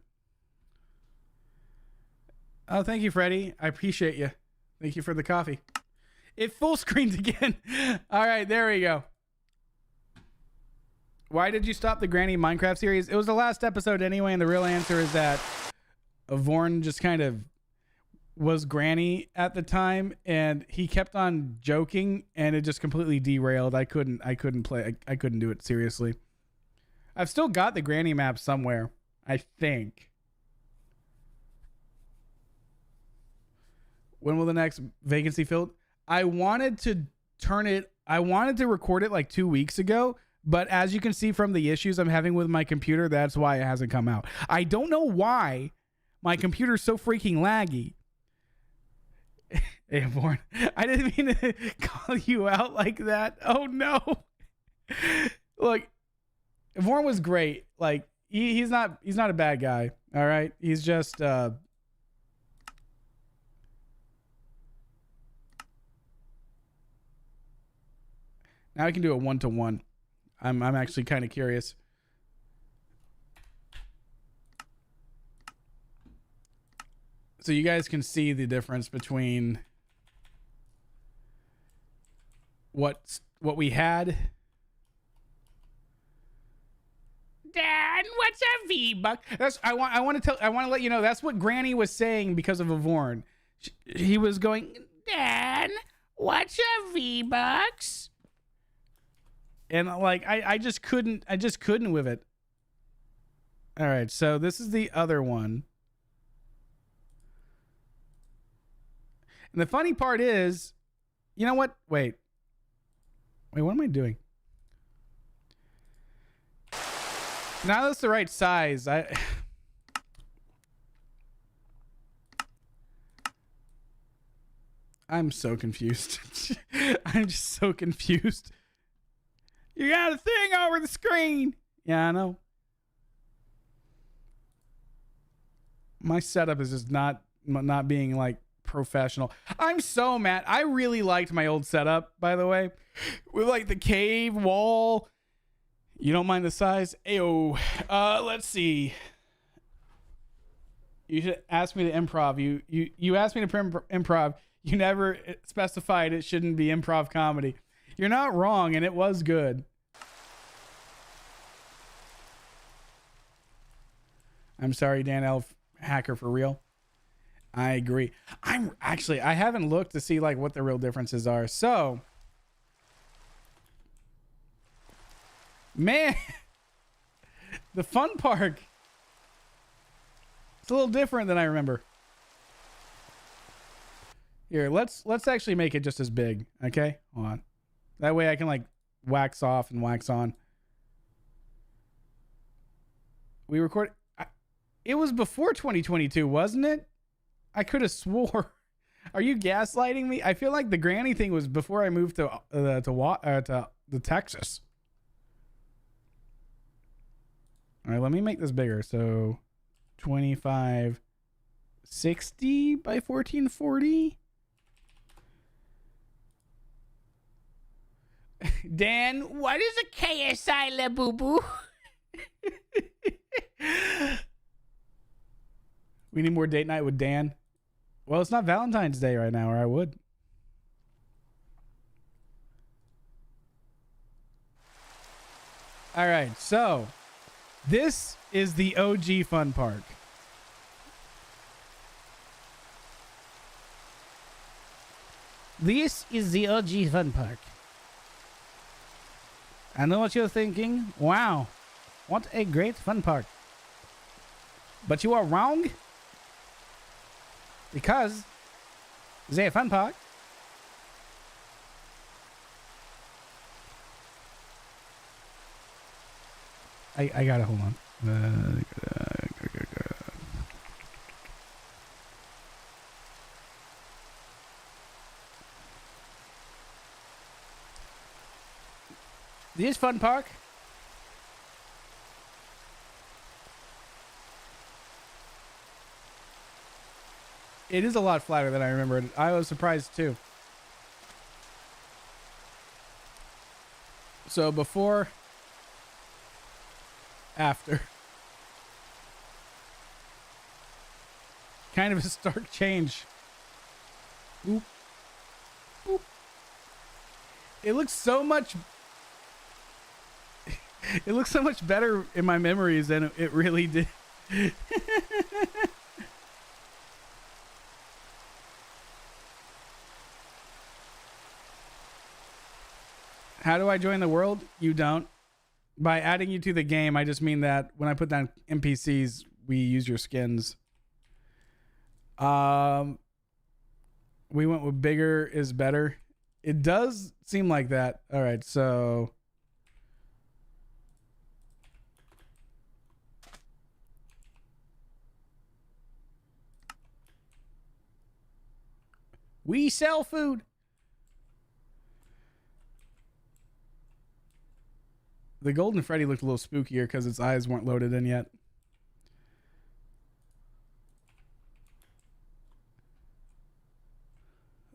Oh, thank you, Freddie. I appreciate you. Thank you for the coffee. It full screened again. All right, there we go. Why did you stop the Granny Minecraft series? It was the last episode anyway, and the real answer is that Vorn just kind of was Granny at the time, and he kept on joking, and it just completely derailed. I couldn't play. I couldn't do it seriously. I've still got the Granny map somewhere, I think. When will the next vacancy filled? I wanted to record it like 2 weeks ago, but as you can see from the issues I'm having with my computer, that's why it hasn't come out. I don't know why my computer's so freaking laggy. Hey, Vorn, I didn't mean to call you out like that. Oh no. Look, Vorn was great. Like he's not a bad guy. All right. He's just now I can do a 1-to-1. I'm actually kind of curious. So you guys can see the difference between what we had. Dad, what's a V-Buck? I want to let you know that's what Granny was saying because of a Vorn. He was going, Dad, what's a V-Bucks? And like I just couldn't with it. All right, so this is the other one. And the funny part is, you know what? Wait. Wait, what am I doing? Now that's the right size. I'm so confused. I'm just so confused. You got a thing over the screen. Yeah, I know. My setup is just not being like professional. I'm so mad. I really liked my old setup, by the way, with like the cave wall. You don't mind the size? Ayo. Let's see. You should ask me to improv. You asked me to improv. You never specified it shouldn't be improv comedy. You're not wrong, and it was good. I'm sorry, Dan Elf Hacker, for real. I agree. I haven't looked to see like what the real differences are. So, man, the fun park, it's a little different than I remember. Here, let's actually make it just as big. Okay, hold on. That way I can like wax off and wax on. We record. It was before 2022, wasn't it? I could have swore. Are you gaslighting me? I feel like the granny thing was before I moved to Texas. All right, let me make this bigger. So 2560 by 1440. Dan, what is a KSI, la boo boo? We need more date night with Dan. Well, it's not Valentine's Day right now, or I would. All right, so this is the OG fun park. This is the OG fun park. I know what you're thinking. Wow, what a great fun park. But you are wrong. Because it's a fun park. I gotta hold on. This fun park. It is a lot flatter than I remembered. I was surprised too. So before, after. Kind of a stark change. Oop. Oop. It looks so much... It looks so much better in my memories than it really did. How do I join the world? You don't. By adding you to the game, I just mean that when I put down NPCs, we use your skins. We went with bigger is better. It does seem like that. All right, so... We sell food. The Golden Freddy looked a little spookier because its eyes weren't loaded in yet.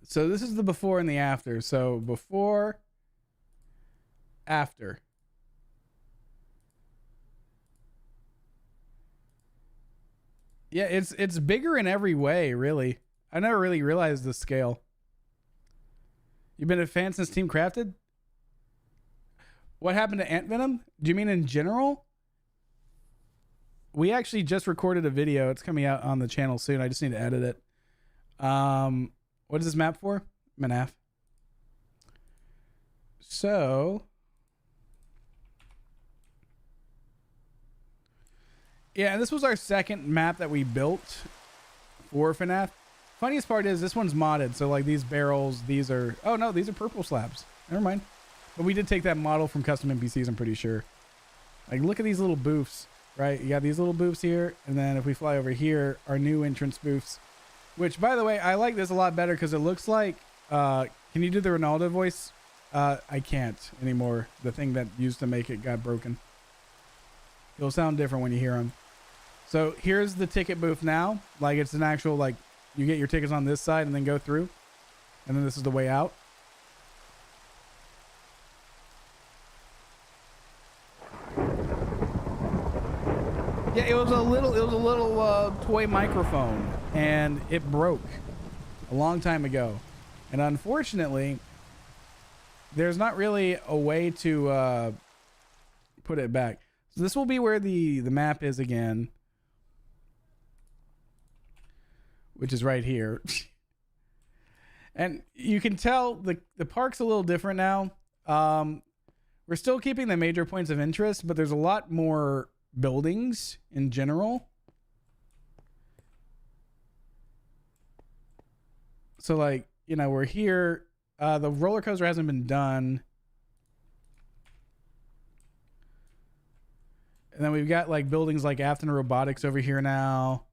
So this is the before and the after. So before, after. Yeah, it's bigger in every way, really. I never really realized the scale. You've been a fan since Team Crafted? What happened to Ant Venom? Do you mean in general? We actually just recorded a video. It's coming out on the channel soon. I just need to edit it. What is this map for? MNAF. So... yeah, this was our second map that we built for FNAF. Funniest part is this one's modded. So like these barrels, these are... oh no, these are purple slabs. Never mind. But we did take that model from custom NPCs, I'm pretty sure. Like, look at these little booths, right? You got these little booths here, and then if we fly over here, our new entrance booths, which, by the way, I like this a lot better because it looks like, can you do the Ronaldo voice? I can't anymore. The thing that used to make it got broken. It'll sound different when you hear them. So here's the ticket booth now. Like, it's an actual, like, you get your tickets on this side and then go through. And then this is the way out. Yeah, it was a little toy microphone, and it broke a long time ago. And unfortunately, there's not really a way to put it back. So this will be where the map is again, which is right here. And you can tell the park's a little different now. We're still keeping the major points of interest, but there's a lot more buildings in general. So, like, you know, we're here. The roller coaster hasn't been done. And then we've got like buildings like Afton Robotics over here now.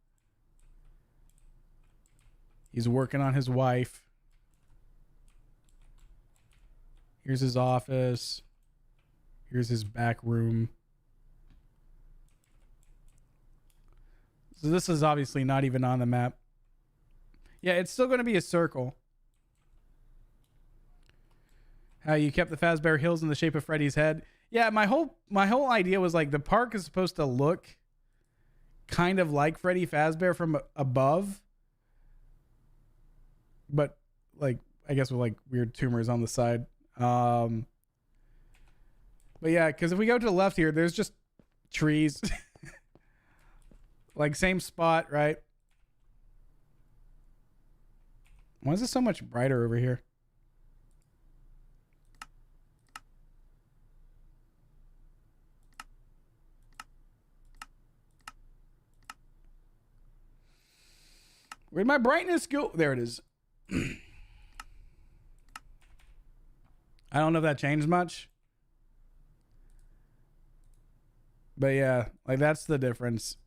He's working on his wife. Here's his office. Here's his back room. So this is obviously not even on the map. Yeah, it's still going to be a circle. How you kept the Fazbear Hills in the shape of Freddy's head. Yeah, my whole idea was like the park is supposed to look kind of like Freddy Fazbear from above. But like, I guess with like weird tumors on the side. But yeah, because if we go to the left here, there's just trees. Like same spot, right? Why is this so much brighter over here? Where'd my brightness go? There it is. I don't know if that changed much. But yeah, like that's the difference.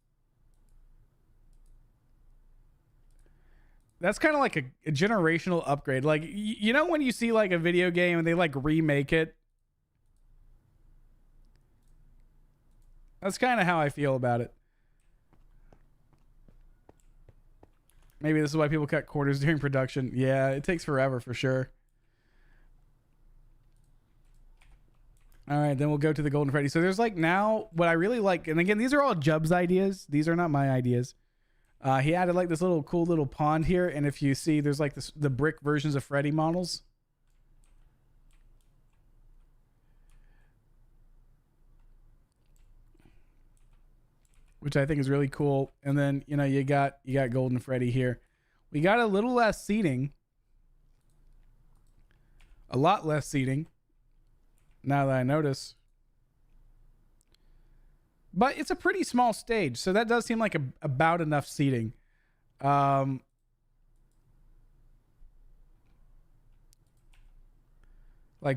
That's kind of like a generational upgrade. Like, you know when you see like a video game and they like remake it? That's kind of how I feel about it. Maybe this is why people cut quarters during production. Yeah, it takes forever for sure. All right, then we'll go to the Golden Freddy. So there's like now what I really like, and again, these are all Jub's ideas. These are not my ideas. He added like this little cool little pond here, and if you see, there's like the brick versions of Freddy models. Which I think is really cool. And then, you know, you got Golden Freddy here. We got a little less seating. A lot less seating. Now that I notice. But it's a pretty small stage, so that does seem like about enough seating. Like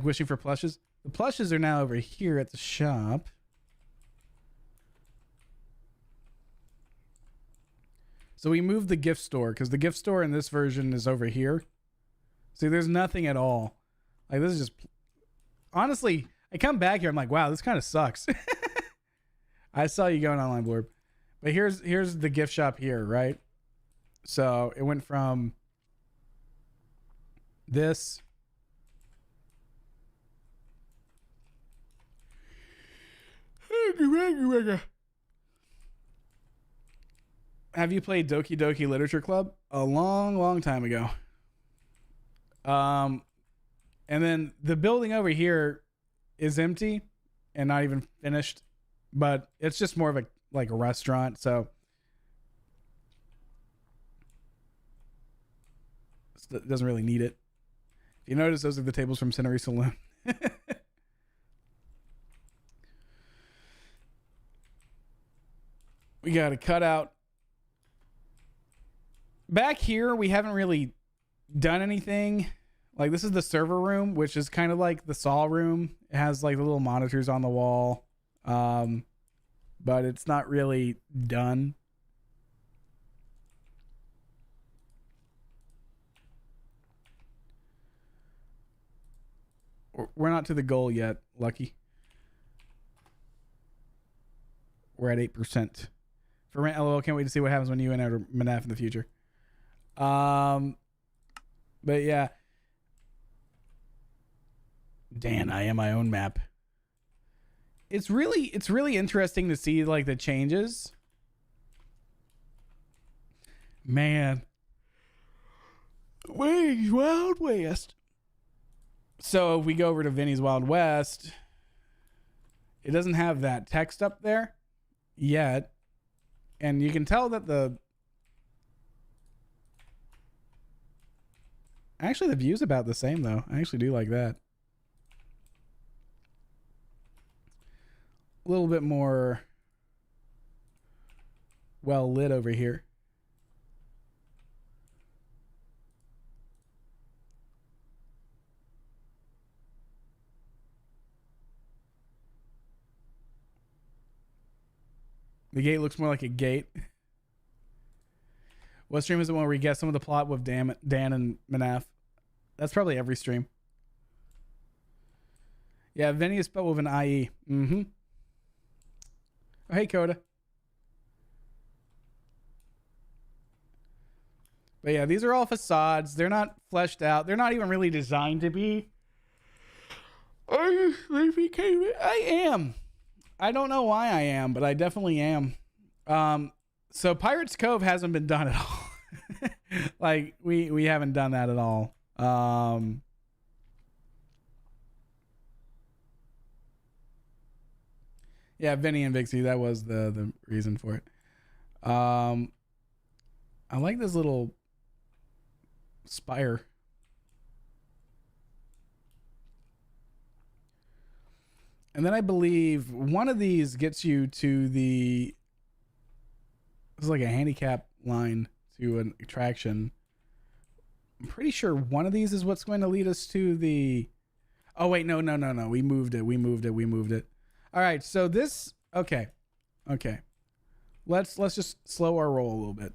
wishing for plushes. The plushes are now over here at the shop. So we moved the gift store because the gift store in this version is over here. See, there's nothing at all. Like this is just, honestly, I come back here, I'm like, wow, this kind of sucks. I saw you going online, Blurb. But here's the gift shop here, right? So it went from this. Have you played Doki Doki Literature Club? A long time ago. And then the building over here is empty and not even finished, but it's just more of a restaurant, so it doesn't really need it. If you notice, those are the tables from Cinery Saloon. We got a cutout. Back here, we haven't really done anything. Like this is the server room, which is kind of like the saw room. It has like the little monitors on the wall. But it's not really done. We're not to the goal yet, Lucky. We're at 8%. For rent, LOL, can't wait to see what happens when you enter MNAF in the future. But yeah. Dan, I am my own map. It's really interesting to see like the changes. Man. Where's Wild West? So if we go over to Vinny's Wild West, it doesn't have that text up there yet. And you can tell that actually the view's about the same though. I actually do like that. A little bit more well lit over here. The gate looks more like a gate. What stream is it when we get some of the plot with Dan and MNAF? That's probably every stream. Yeah, Vinny is spelled with an IE. Mm-hmm. Oh, hey, Coda. But yeah, these are all facades. They're not fleshed out. They're not even really designed to be. I am. I don't know why I am, but I definitely am. So Pirates Cove hasn't been done at all. Like we haven't done that at all. Yeah, Vinny and Vixie, that was the reason for it. I like this little spire. And then I believe one of these gets you to the... It's like a handicap line to an attraction. I'm pretty sure one of these is what's going to lead us to the... Oh, wait, no. We moved it. All right, so this... Okay. Let's just slow our roll a little bit.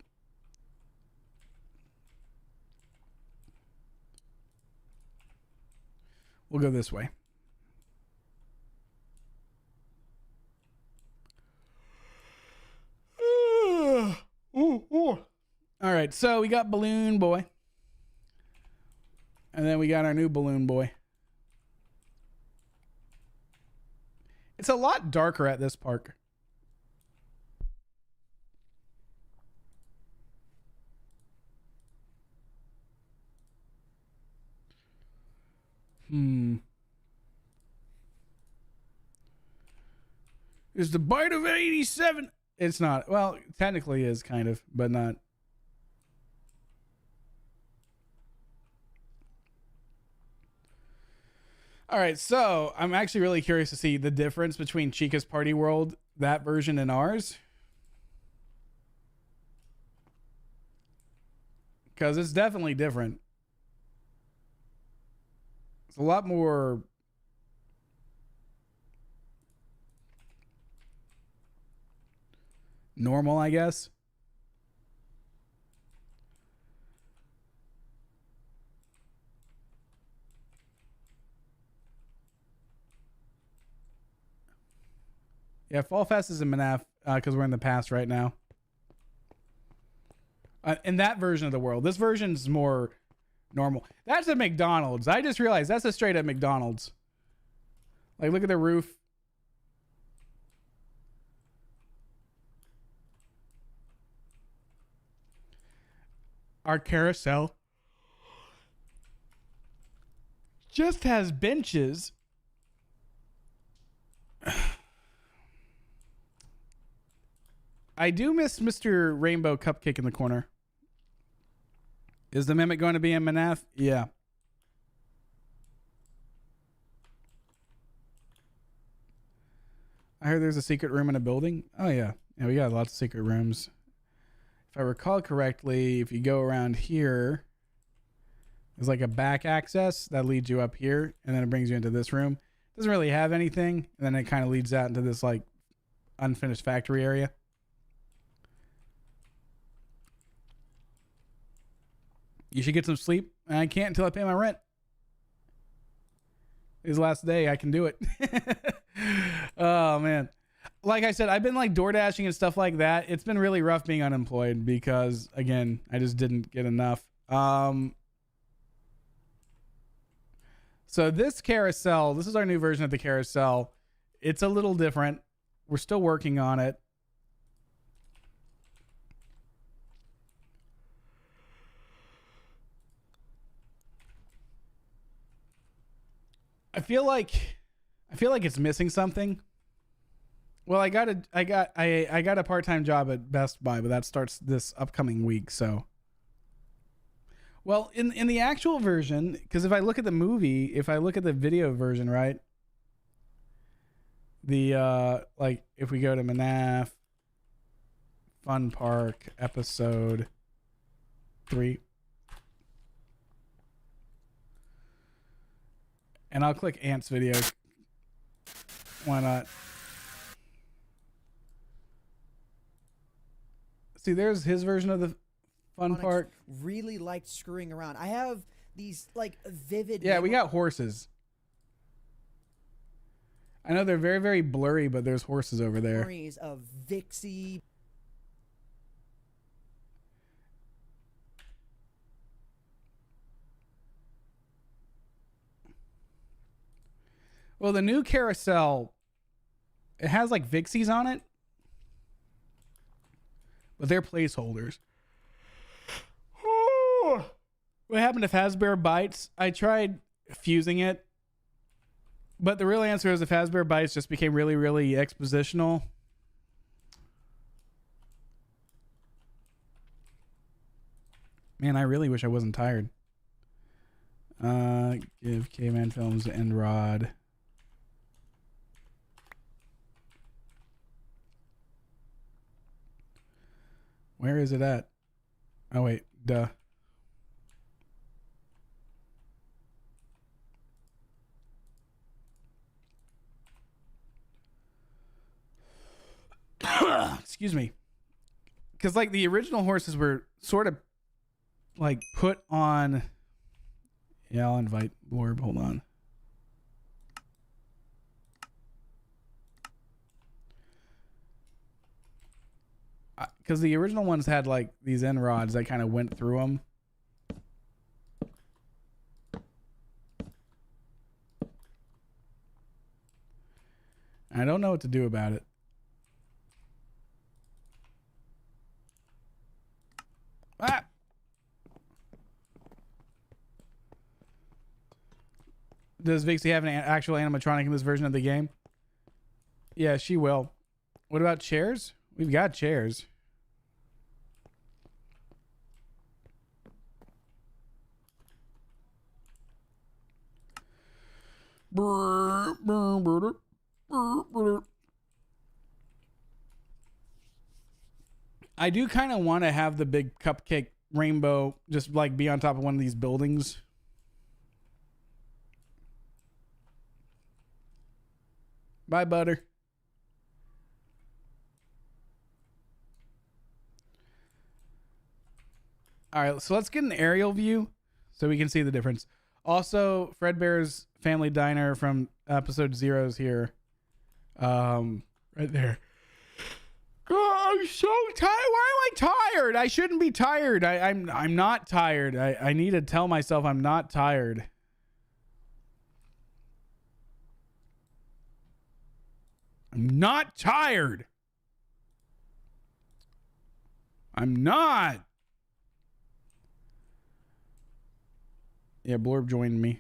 We'll go this way. All right, so we got Balloon Boy. And then we got our new Balloon Boy. It's a lot darker at this park. Is the bite of 87? It's not. Well, technically is kind of, but not. All right, so I'm actually really curious to see the difference between Chica's Party World, that version, and ours. Because it's definitely different. It's a lot more... normal, I guess. Yeah, Fall Fest is in MNAF because we're in the past right now. In that version of the world. This version's more normal. That's a McDonald's. I just realized that's a straight up McDonald's. Like, look at the roof. Our carousel just has benches. I do miss Mr. Rainbow Cupcake in the corner. Is the Mimic going to be in MNAF? Yeah. I heard there's a secret room in a building. Oh, yeah. Yeah, we got lots of secret rooms. If I recall correctly, if you go around here, There's like a back access that leads you up here, and then it brings you into this room. Doesn't really have anything, and then it kind of leads out into this like unfinished factory area. You should get some sleep. I can't until I pay my rent. This last day I can do it. Oh man. Like I said, I've been like door dashing and stuff like that. It's been really rough being unemployed because again, I just didn't get enough. So this carousel, this is our new version of the carousel. It's a little different. We're still working on it. I feel like it's missing something. Well, I got a part-time job at Best Buy, but that starts this upcoming week, so. Well, in the actual version, because if I look at the movie, if I look at the video version, right? The like if we go to MNAF Fun Park episode 3. And I'll click Ant's video. Why not? See, there's his version of the fun park. Really liked screwing around. I have these like vivid. Yeah, we got horses. I know they're very, very blurry, but there's horses over there. Memories of Vixie. Well, the new carousel, it has like Vixies on it, but they're placeholders. What happened if Fazbear Bites? I tried fusing it, but the real answer is if Fazbear Bites just became really, really expositional. Man, I really wish I wasn't tired. Give CavemanFilms and Rod. Where is it at? Oh, wait. Duh. Excuse me. Because, like, the original horses were sort of, like, put on... Yeah, I'll invite Blorb. Hold on. Because the original ones had like these end rods that kind of went through them. I don't know what to do about it. Ah! Does Vixie have an actual animatronic in this version of the game? Yeah, she will. What about chairs? We've got chairs. I do kind of want to have the big cupcake rainbow just like be on top of one of these buildings. Bye, butter. All right, so let's get an aerial view so we can see the difference. Also, Fredbear's Family Diner from episode 0 is here. Right there. Oh, I'm so tired. Why am I tired? I shouldn't be tired. I'm not tired. I need to tell myself I'm not tired. I'm not tired. I'm not. Yeah, Blorb joined me.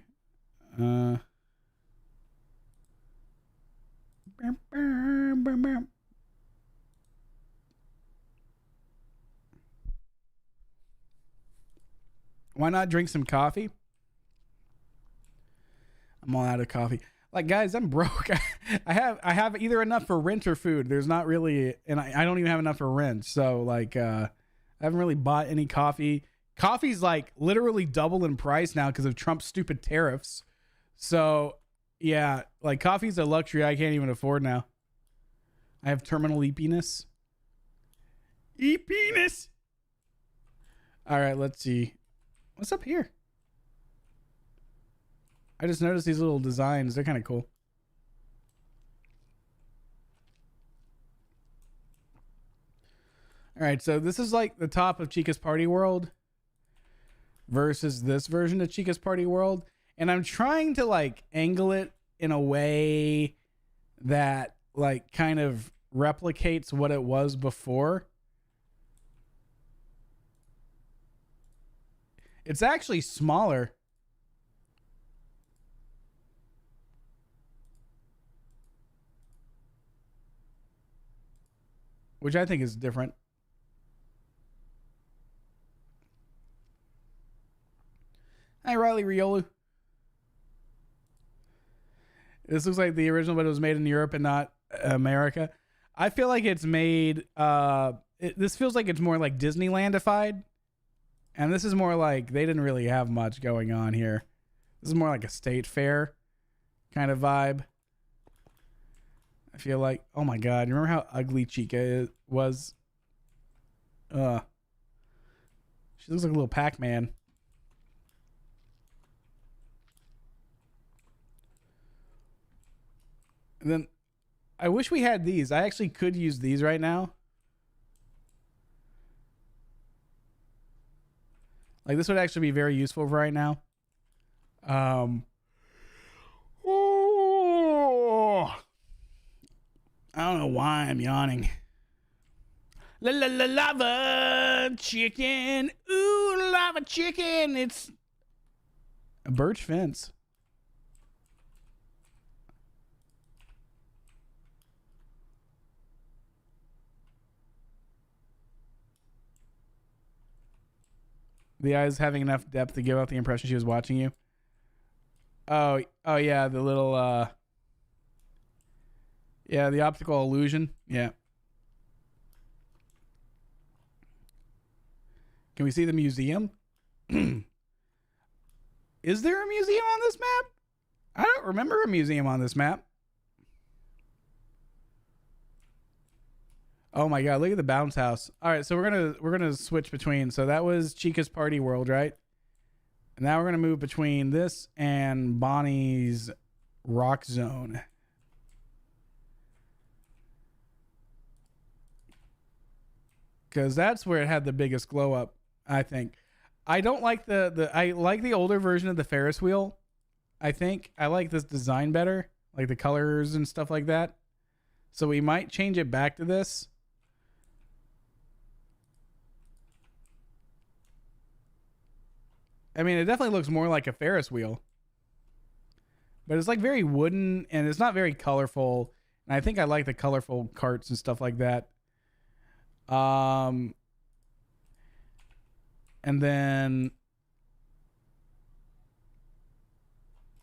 Why not drink some coffee? I'm all out of coffee. Like, guys, I'm broke. I have either enough for rent or food. There's not really, and I don't even have enough for rent. So, like, I haven't really bought any coffee. Coffee's like literally double in price now because of Trump's stupid tariffs. So yeah, like coffee's a luxury I can't even afford now. I have terminal eepiness. Eepiness. All right, let's see. What's up here? I just noticed these little designs. They're kind of cool. All right, so this is like the top of Chica's Party World versus this version of Chica's Party World. And I'm trying to like angle it in a way that like kind of replicates what it was before. It's actually smaller. Which I think is different. Hi, Riley Riolu. This looks like the original, but it was made in Europe and not America. I feel like it's made... this feels like it's more like Disneylandified. And this is more like they didn't really have much going on here. This is more like a state fair kind of vibe. I feel like... Oh my god, you remember how ugly Chica was? She looks like a little Pac-Man. And then I wish we had these. I actually could use these right now. Like this would actually be very useful for right now. Oh, I don't know why I'm yawning. La la la lava chicken. Ooh, lava chicken. It's a birch fence. The eyes having enough depth to give out the impression she was watching you. Oh yeah, the little yeah, the optical illusion. Yeah. Can we see the museum? Is there a museum on this map? I don't remember a museum on this map. Oh my god, look at the bounce house. All right, so we're gonna switch between. So that was Chica's Party World, right? And now we're gonna move between this and Bonnie's Rock Zone. Because that's where it had the biggest glow up, I think. I don't like I like the older version of the Ferris wheel. I think I like this design better, like the colors and stuff like that. So we might change it back to this. I mean, it definitely looks more like a Ferris wheel. But it's like very wooden and it's not very colorful. And I think I like the colorful carts and stuff like that. And then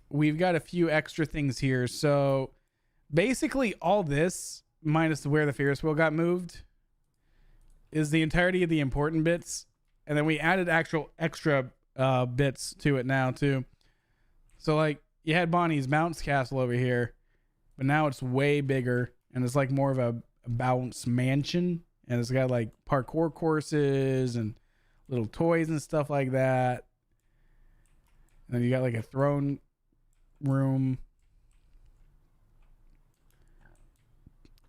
we've got a few extra things here. So basically all this, minus where the Ferris wheel got moved, is the entirety of the important bits. And then we added actual extra bits to it now too. So like you had Bonnie's bounce castle over here, but now it's way bigger and it's like more of a bounce mansion, and it's got like parkour courses and little toys and stuff like that. And then you got like a throne room.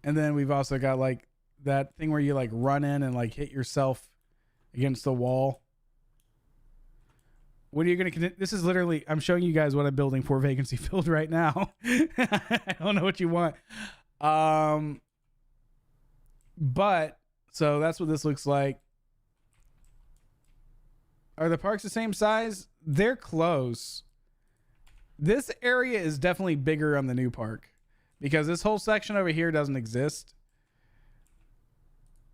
And then we've also got like that thing where you like run in and like hit yourself against the wall. What are you going to... This is literally... I'm showing you guys what I'm building for Vacancy Filled right now. I don't know what you want. But, so that's what this looks like. Are the parks the same size? They're close. This area is definitely bigger on the new park. Because this whole section over here doesn't exist.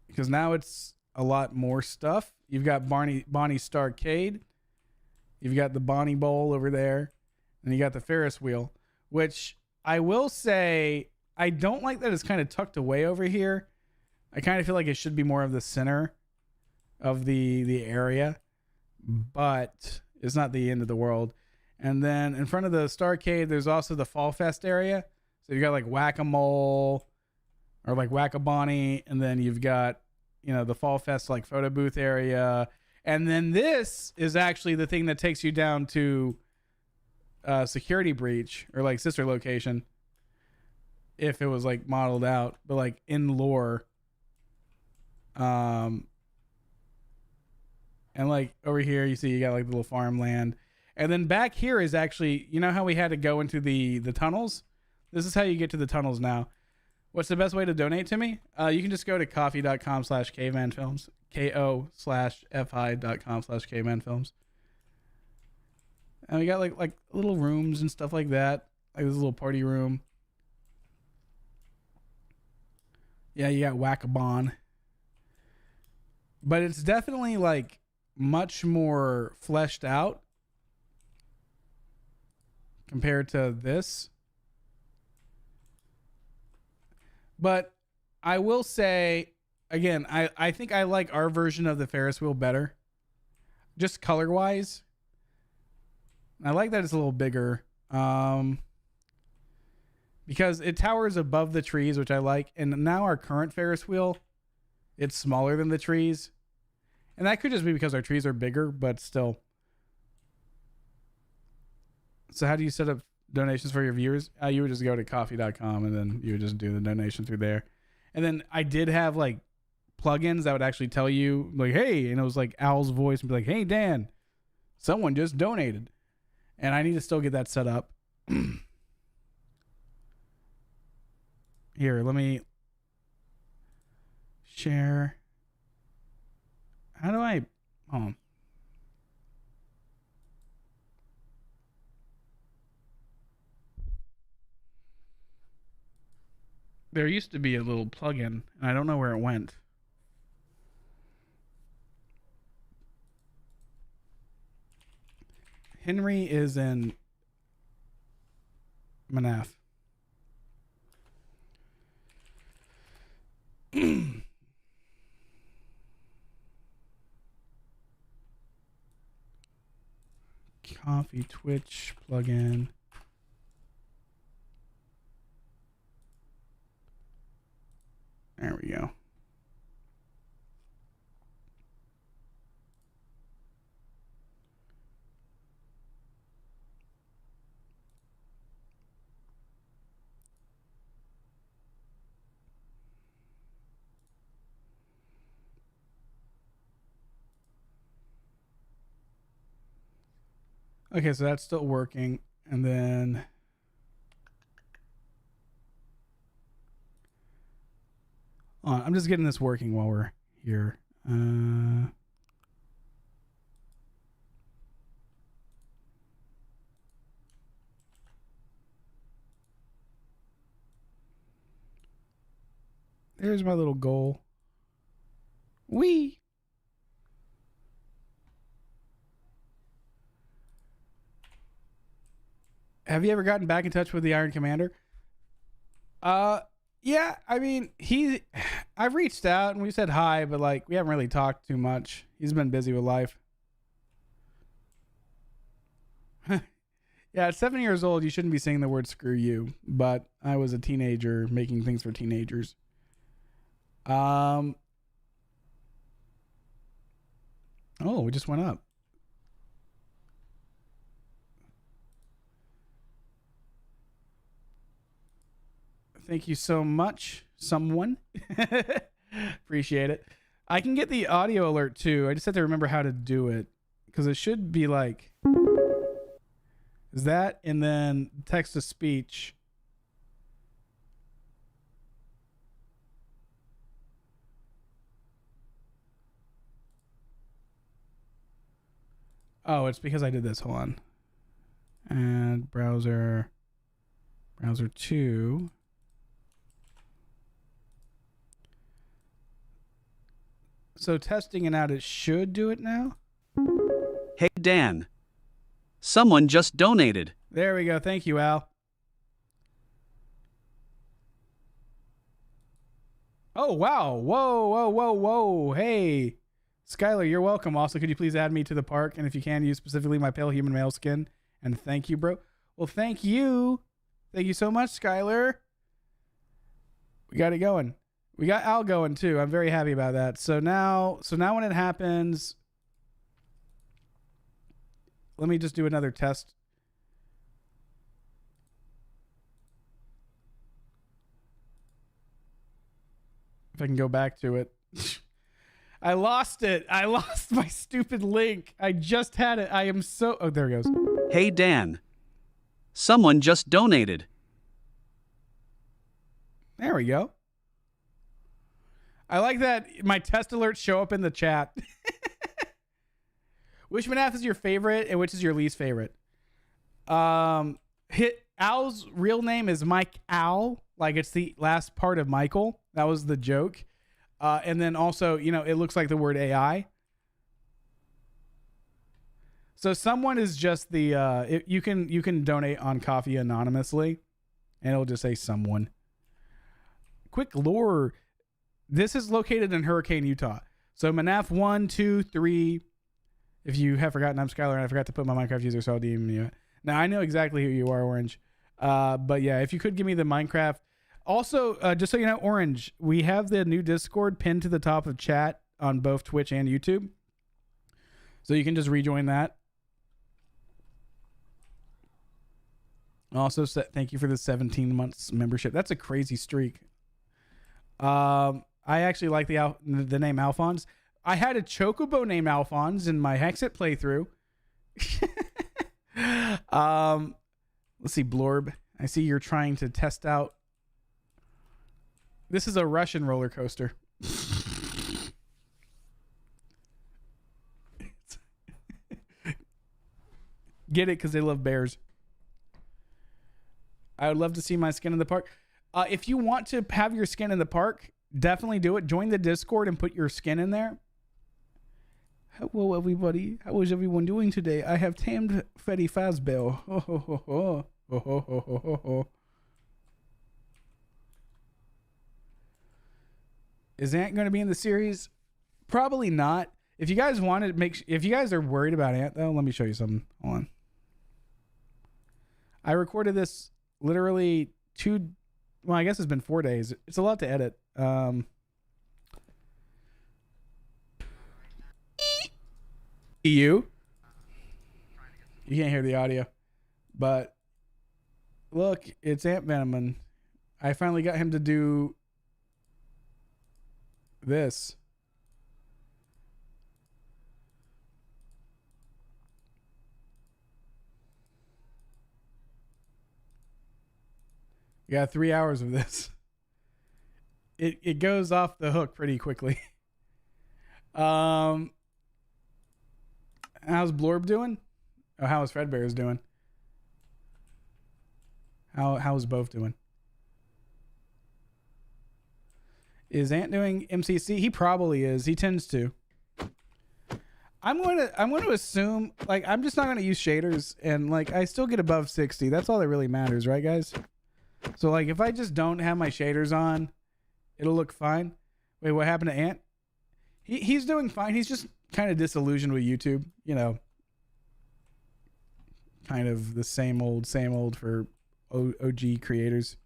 Because now it's a lot more stuff. You've got Bonnie Starcade. You've got the Bonnie Bowl over there. And you got the Ferris wheel. Which I will say, I don't like that it's kind of tucked away over here. I kind of feel like it should be more of the center of the area. but it's not the end of the world. And then in front of the Starcade, there's also the Fall Fest area. So you got like Whack-A-Mole or like Whack-A-Bonnie, and then you've got, you know, the Fall Fest like photo booth area. And then this is actually the thing that takes you down to Security Breach, or like sister location, if it was like modeled out, but like in lore. And like over here, you see you got like the little farmland. And then back here is actually, you know how we had to go into the tunnels? This is how you get to the tunnels now. What's the best way to donate to me? You can just go to coffee.com/cavemanfilms, ko/fi.com/cavemanfilms. And we got like little rooms and stuff like that. Like this little party room. Yeah, you got Whack-A-Bon. But it's definitely like much more fleshed out compared to this. But I will say, again, I think I like our version of the Ferris wheel better. Just color-wise. I like that it's a little bigger. Because it towers above the trees, which I like. And now our current Ferris wheel, it's smaller than the trees. And that could just be because our trees are bigger, but still. So how do you set up donations for your viewers? You would just go to coffee.com and then you would just do the donation through there. And then I did have like plugins that would actually tell you like, hey, and it was like Owl's voice and be like, hey, Dan, someone just donated. And I need to still get that set up. Here, let me share. How do I? Oh. There used to be a little plugin, and I don't know where it went. Henry is in MNAF. Coffee Twitch plugin. There we go. Okay, so that's still working. And then I'm just getting this working while we're here. There's my little goal. Wee. Have you ever gotten back in touch with the Iron Commander? Yeah, I mean, I've reached out and we said hi, but like we haven't really talked too much. He's been busy with life. Yeah, at 7 years old, you shouldn't be saying the word screw you, but I was a teenager making things for teenagers. Oh, we just went up. Thank you so much, someone. Appreciate it. I can get the audio alert too. I just have to remember how to do it because it should be like is that and then text to speech. Oh, it's because I did this. Hold on. And browser 2. So testing it out, it should do it now. Hey, Dan. Someone just donated. There we go. Thank you, Al. Oh, wow. Whoa. Hey. Skylar, you're welcome. Also, could you please add me to the park? And if you can, use specifically my pale human male skin. And thank you, bro. Well, thank you. Thank you so much, Skylar. We got it going. We got Al going too. I'm very happy about that. So now when it happens, let me just do another test. If I can go back to it. I lost it. I lost my stupid link. I just had it. I am so... Oh, there it goes. Hey Dan. Someone just donated. There we go. I like that my test alerts show up in the chat. Which MNAF is your favorite and which is your least favorite? Al's real name is Mike Al. Like it's the last part of Michael. That was the joke. And then also, you know, it looks like the word AI. So someone is just the you can donate on Coffee anonymously, and it'll just say someone. Quick lore. This is located in Hurricane, Utah. So MNAF 1, 2, 3. If you have forgotten, I'm Skylar, and I forgot to put my Minecraft user, so I'll DM you. Now I know exactly who you are, Orange. But yeah, if you could give me the Minecraft. Also, just so you know, Orange, we have the new Discord pinned to the top of chat on both Twitch and YouTube. So you can just rejoin that. Also, thank you for the 17 months membership. That's a crazy streak. I actually like the name Alphonse. I had a chocobo named Alphonse in my Hexit playthrough. Let's see, Blorb. I see you're trying to test out. This is a Russian roller coaster. Get it because they love bears. I would love to see my skin in the park. If you want to have your skin in the park, definitely do it. Join the Discord and put your skin in there. Hello, everybody. How is everyone doing today? I have tamed Freddy Fazbear. Ho, ho, ho, ho. Ho, ho, ho, ho, ho, ho. Is Ant going to be in the series? Probably not. If you guys want to if you guys are worried about Ant, though, let me show you something. Hold on. I recorded this literally I guess it's been 4 days. It's a lot to edit. You can't hear the audio, but look, it's Ant Venom. I finally got him to do this. You got 3 hours of this. It goes off the hook pretty quickly. How's Blorb doing? Oh, how is Fredbear's doing? How's both doing? Is Ant doing MCC? He probably is. He tends to. I'm going to assume, like, I'm just not going to use shaders, and like I still get above 60. That's all that really matters, right, guys? So like if I just don't have my shaders on, it'll look fine. Wait, what happened to Ant? He's doing fine. He's just kind of disillusioned with YouTube, you know. Kind of the same old for OG creators.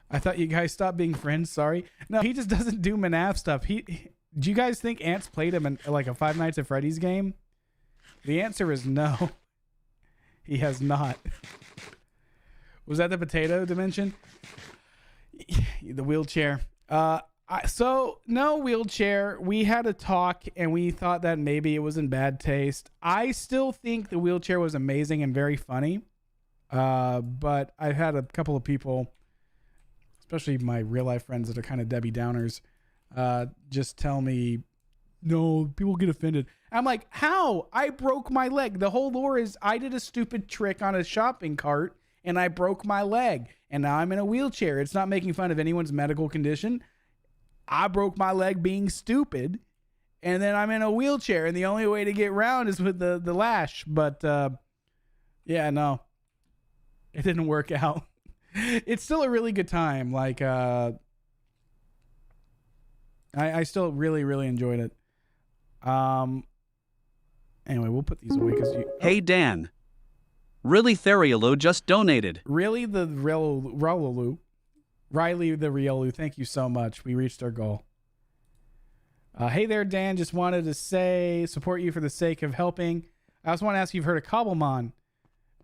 I thought you guys stopped being friends. Sorry. No, he just doesn't do MNAF stuff. Do you guys think Ant's played him in like a Five Nights at Freddy's game? The answer is no. He has not. Was that the potato dimension? The wheelchair. So no wheelchair. We had a talk and we thought that maybe it was in bad taste. I still think the wheelchair was amazing and very funny. But I've had a couple of people, especially my real life friends that are kind of Debbie Downers, just tell me, no, people get offended. I'm like, how? I broke my leg. The whole lore is I did a stupid trick on a shopping cart and I broke my leg. And now I'm in a wheelchair. It's not making fun of anyone's medical condition. I broke my leg being stupid. And then I'm in a wheelchair. And the only way to get around is with the lash. But, yeah, no. It didn't work out. It's still a really good time. Like, I still really, really enjoyed it. Anyway, we'll put these away because you. Hey Dan. Really Theriolo just donated. Really, the Riley the Riolu. Thank you so much. We reached our goal. Hey there, Dan. Just wanted to say support you for the sake of helping. I also want to ask you if you've heard of Cobblemon,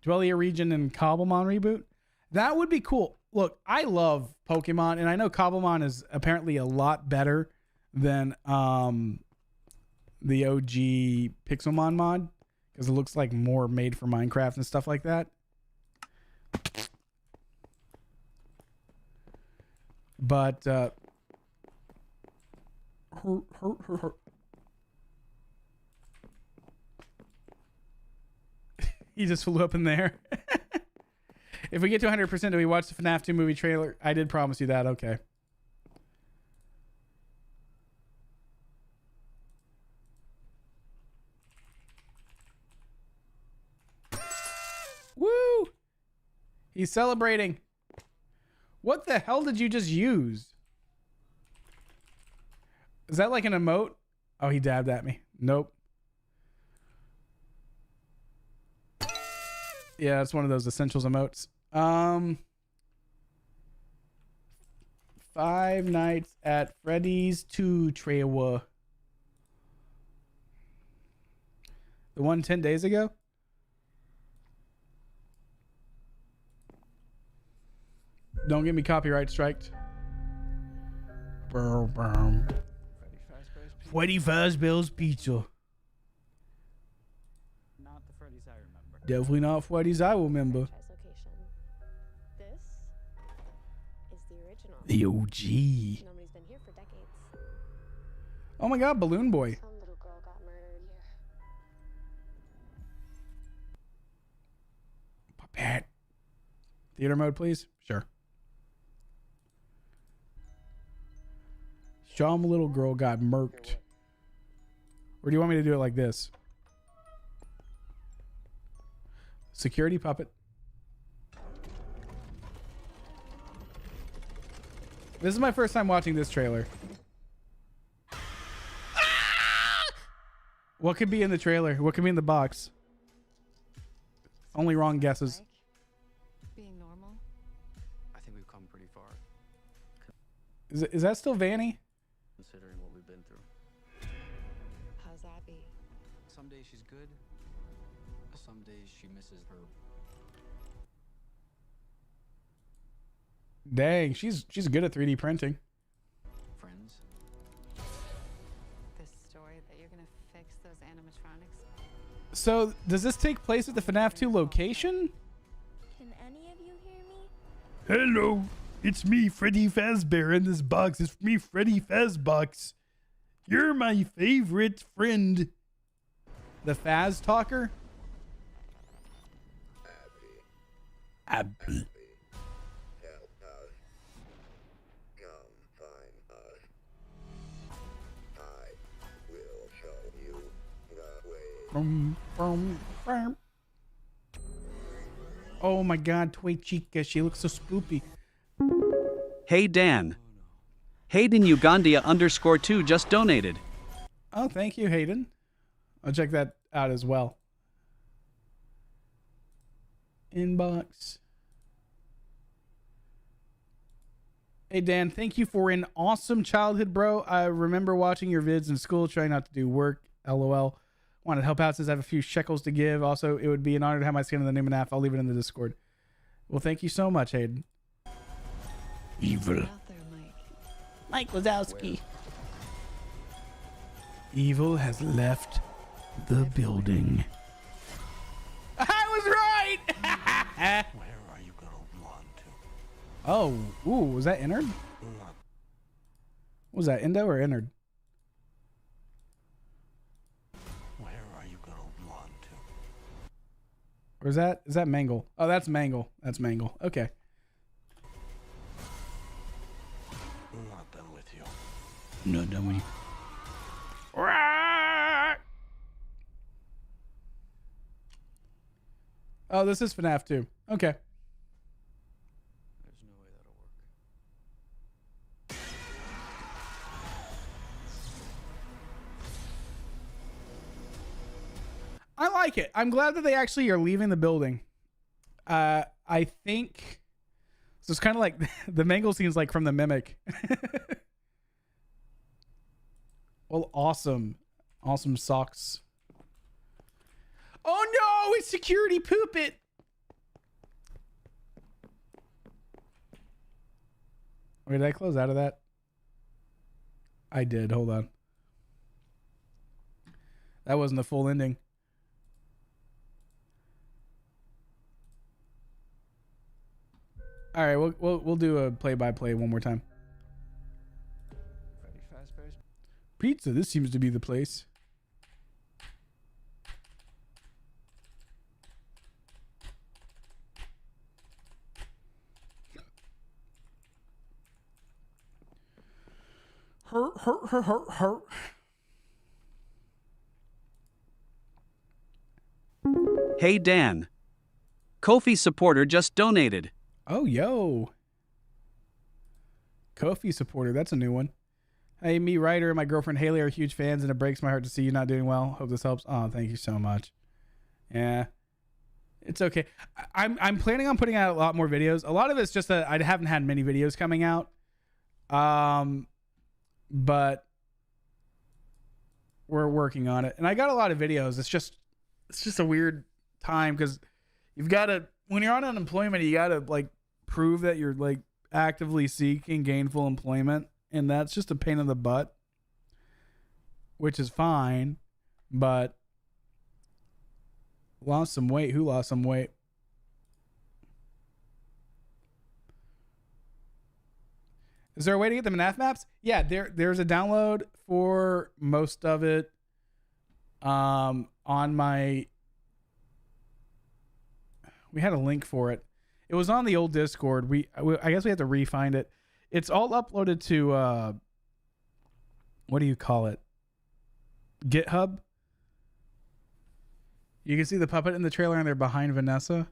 Dwellia region and Cobblemon reboot. That would be cool. Look, I love Pokemon, and I know Cobblemon is apparently a lot better than the OG Pixelmon mod because it looks like more made for Minecraft and stuff like that. But he just flew up in there. If we get to 100%, do we watch the FNAF 2 movie trailer? I did promise you that. Okay. Woo! He's celebrating. What the hell did you just use? Is that like an emote? Oh, he dabbed at me. Nope. Yeah, it's one of those essentials emotes. Five Nights at Freddy's 2 trailer. The one 10 days ago? Don't get me copyright striked. Freddy Fazbear's Pizza. Not the Freddy's I remember. Definitely not Freddy's I remember. This is the original. The OG. Nobody's been here for decades. Oh my god, Balloon Boy. Some little girl got murdered here. Puppet. Theater mode, please. Sure. Some little girl got murked. Or do you want me to do it like this? Security puppet. This is my first time watching this trailer. What could be in the trailer? What could be in the box? Only wrong guesses. Being normal? I think we've come pretty far, Is that still Vanny? considering what we've been through. How's Abby? Some days she's good. Some days she misses her. Dang, she's good at 3D printing. Friends. This story that you're gonna fix those animatronics? So, does this take place at the FNAF 2 location? Can any of you hear me? Hello, it's me, Freddy Fazbear, in this box. It's me, Freddy Fazbox. You're my favorite friend. The Faz talker? Abby. Help us. Come find us. I will show you the way. Oh my god, Toy Chica, she looks so spoopy. Hey Dan. Hayden Ugandia _2 just donated. Oh, thank you, Hayden. I'll check that out as well. Inbox. Hey Dan, thank you for an awesome childhood, bro. I remember watching your vids in school, trying not to do work. LOL. Wanted to help out since I have a few shekels to give. Also, it would be an honor to have my skin in the new MNAF. I'll leave it in the Discord. Well, thank you so much, Hayden. Evil. Out there, Mike. Mike Wazowski. Evil has left the building. I was right! Where are you gonna want to? Oh, ooh, was that Innard? Was that Endo or Innard? Where are you gonna want to? Or is that Mangle? Oh, that's Mangle. That's Mangle. Okay. I'm not done with you. No dummy. Oh, this is FNAF 2. Okay. There's no way that'll work. like it. I'm glad that they actually are leaving the building. I think so. It's kind of like the mangle scene's like from the Mimic. Well, awesome socks. Oh no, it's security poop it. Wait, did I close out of that? I did. Hold on. That wasn't the full ending. All right, we'll do a play-by-play one more time. Pizza. This seems to be the place. Hurt. Hey Dan. Kofi supporter just donated. Oh, yo. Kofi supporter. That's a new one. Hey, me, Ryder, and my girlfriend Haley are huge fans, and it breaks my heart to see you not doing well. Hope this helps. Oh, thank you so much. Yeah. It's okay. I'm planning on putting out a lot more videos. A lot of it's just that I haven't had many videos coming out. But we're working on it. And I got a lot of videos. It's just a weird time because you've got to, when you're on unemployment, you got to like prove that you're like actively seeking gainful employment. And that's just a pain in the butt, which is fine, but lost some weight. Who lost some weight? Is there a way to get the MNAF maps? Yeah, there's a download for most of it on my... We had a link for it. It was on the old Discord. I guess we have to re-find it. It's all uploaded to... what do you call it? GitHub? You can see the puppet in the trailer and they're behind Vanessa.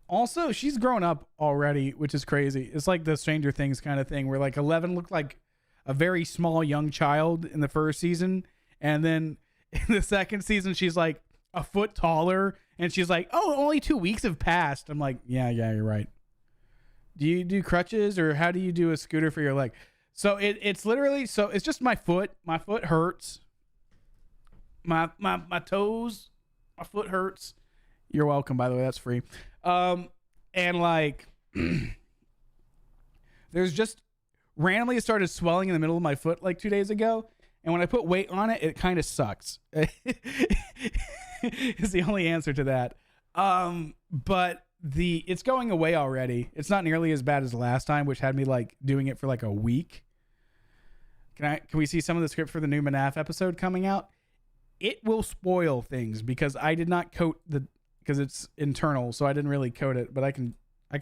Also, she's grown up already, which is crazy. It's like the Stranger Things kind of thing where like 11 looked like a very small young child in the first season. And then in the second season, she's like a foot taller. And she's like, oh, only 2 weeks have passed. I'm like, yeah, you're right. Do you do crutches or how do you do a scooter for your leg? So it's literally, so it's just my foot. My foot hurts. My toes, my foot hurts. You're welcome, by the way. That's free. And like, there's just randomly it started swelling in the middle of my foot like 2 days ago. And when I put weight on it, it kind of sucks. Is the only answer to that. But it's going away already. It's not nearly as bad as last time, which had me like doing it for like a week. Can we see some of the script for the new MNAF episode coming out? It will spoil things because I did not coat because it's internal, so I didn't really code it, but I can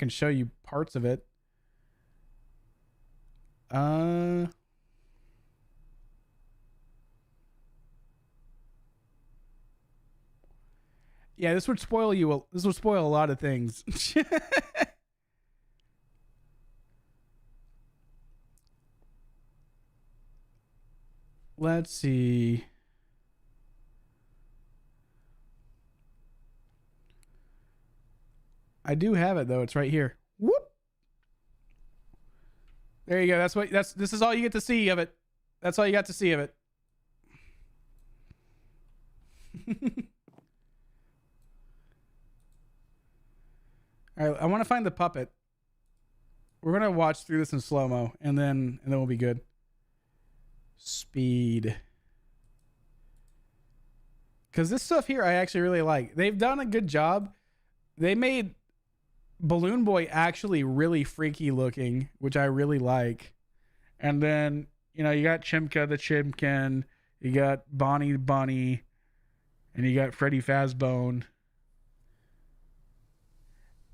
show you parts of it. Yeah, this would spoil you. This would spoil a lot of things. Let's see. I do have it though. It's right here. Whoop. There you go. This is all you get to see of it. That's all you got to see of it. All right, I want to find the puppet. We're gonna watch through this in slow-mo, and then we'll be good. Speed. Because this stuff here I actually really like. They've done a good job. They made Balloon Boy actually really freaky looking, which I really like. And then, you know, you got Chimka the Chimkin, you got Bonnie the Bunny, and you got Freddy Fazbone.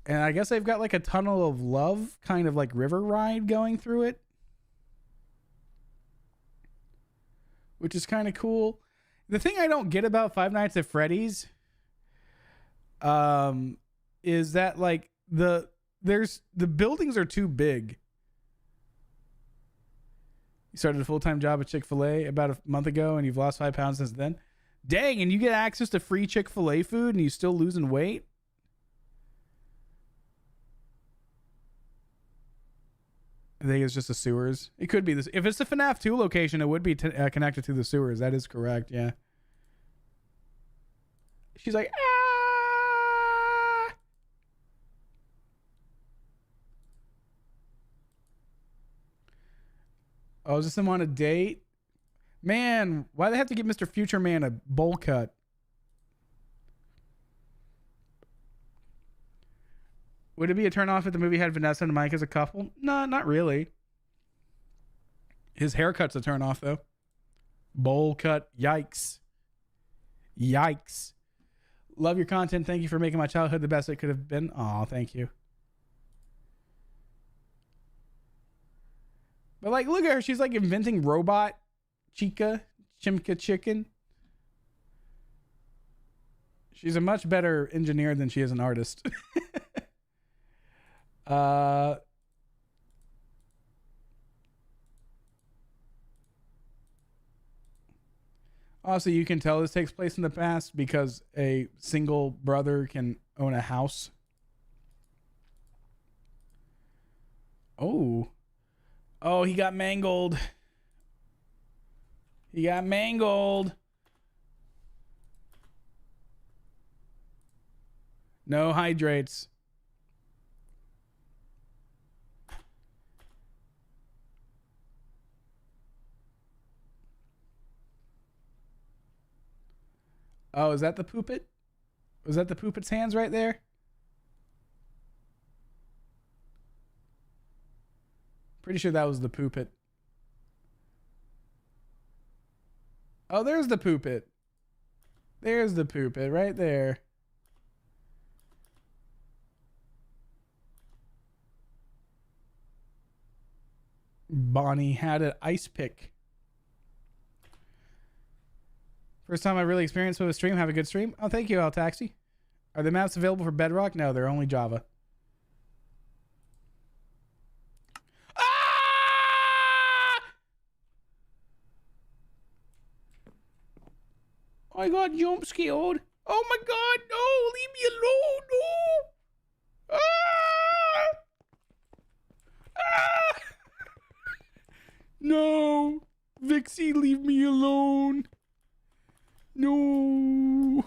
And I guess they've got like a tunnel of love kind of like river ride going through it, which is kind of cool. The thing I don't get about Five Nights at Freddy's is that like the buildings are too big. You started a full-time job at Chick-fil-A about a month ago, and you've lost 5 pounds since then. Dang, and you get access to free Chick-fil-A food, and you still losing weight? I think it's just the sewers. It could be this. If it's the FNAF 2 location, it would be connected to the sewers. That is correct, yeah. She's like, ah! Oh, is this him on a date? Man, why do they have to give Mr. Future Man a bowl cut? Would it be a turnoff if the movie had Vanessa and Mike as a couple? No, not really. His haircut's a turnoff, though. Bowl cut. Yikes. Yikes. Love your content. Thank you for making my childhood the best it could have been. Aw, thank you. But, like, look at her. She's, like, inventing robot Chimka chicken. She's a much better engineer than she is an artist. Also, you can tell this takes place in the past because a single brother can own a house. Oh. Oh, he got mangled. He got mangled. No hydrates. Oh, is that the poopit? Was that the poopit's hands right there? Pretty sure that was the poopit. Oh, there's the poopit. There's the poopit right there. Bonnie had an ice pick. First time I really experienced with a stream. Have a good stream. Oh, thank you, El Taxi. Are the maps available for Bedrock? No, they're only Java. Ah! I got jump scared. Oh my god, no! Leave me alone, no! Ah! Ah! No! Vixie, leave me alone. No.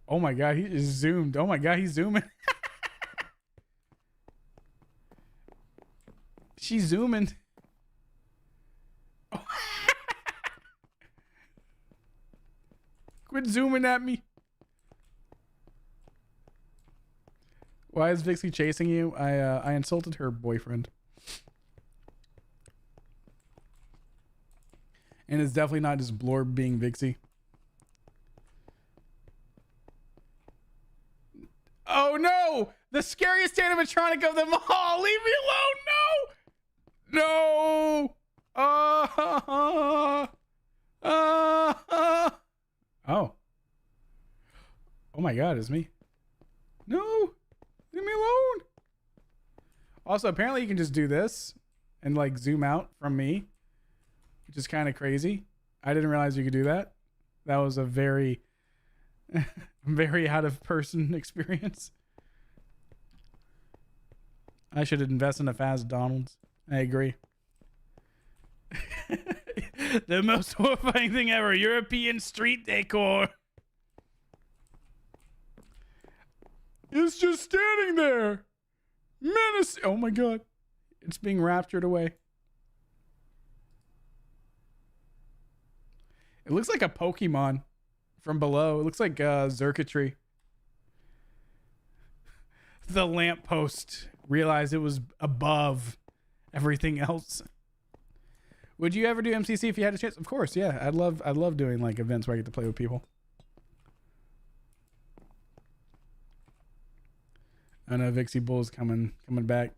Oh my god, he just zoomed. Oh my god, he's zooming. She's zooming. Oh. Quit zooming at me. Why is Vixie chasing you? I insulted her boyfriend. And it's definitely not just Blorb being Vixie. Oh no! The scariest animatronic of them all! Leave me alone! No! No! Oh. Oh my god, it's me. No! Leave me alone! Also, apparently you can just do this and like zoom out from me, which is kind of crazy. I didn't realize you could do that. That was a very, very out of person experience. I should invest in a fast Donald's. I agree. The most horrifying thing ever. European street decor. It's just standing there. Menace. Oh my god. It's being raptured away. It looks like a Pokemon from below. It looks like Zerkatry. The lamppost realized it was above everything else. Would you ever do MCC if you had a chance? Of course, yeah. I'd love doing like events where I get to play with people. I know Vixie Bull's coming back.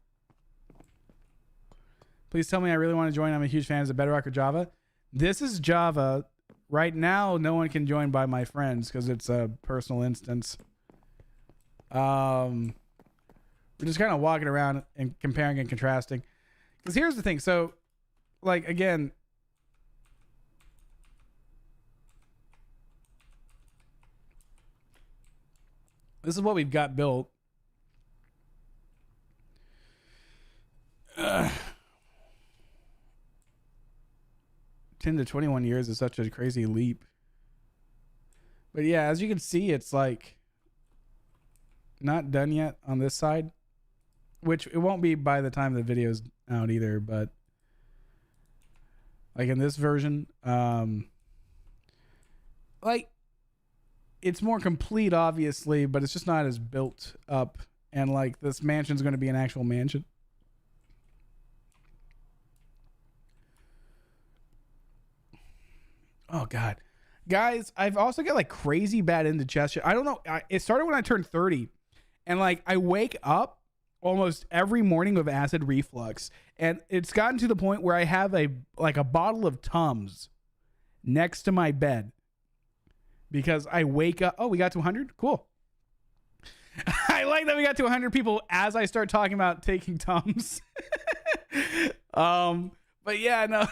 Please tell me I really want to join. I'm a huge fan. Is it Bedrock or Java? This is Java. Right now, no one can join by my friends because it's a personal instance. We're just kind of walking around and comparing and contrasting. Because here's the thing. So, like, again, this is what we've got built. 10 to 21 years is such a crazy leap. But yeah, as you can see, it's like not done yet on this side, which it won't be by the time the video's out either. But like in this version, like it's more complete, obviously, but it's just not as built up. And like this mansion's going to be an actual mansion. Oh God, guys, I've also got like crazy bad indigestion. I don't know. It started when I turned 30, and like I wake up almost every morning with acid reflux, and it's gotten to the point where I have a bottle of Tums next to my bed because I wake up. Oh, we got to 100. Cool. I like that we got to 100 people as I start talking about taking Tums. But yeah, no.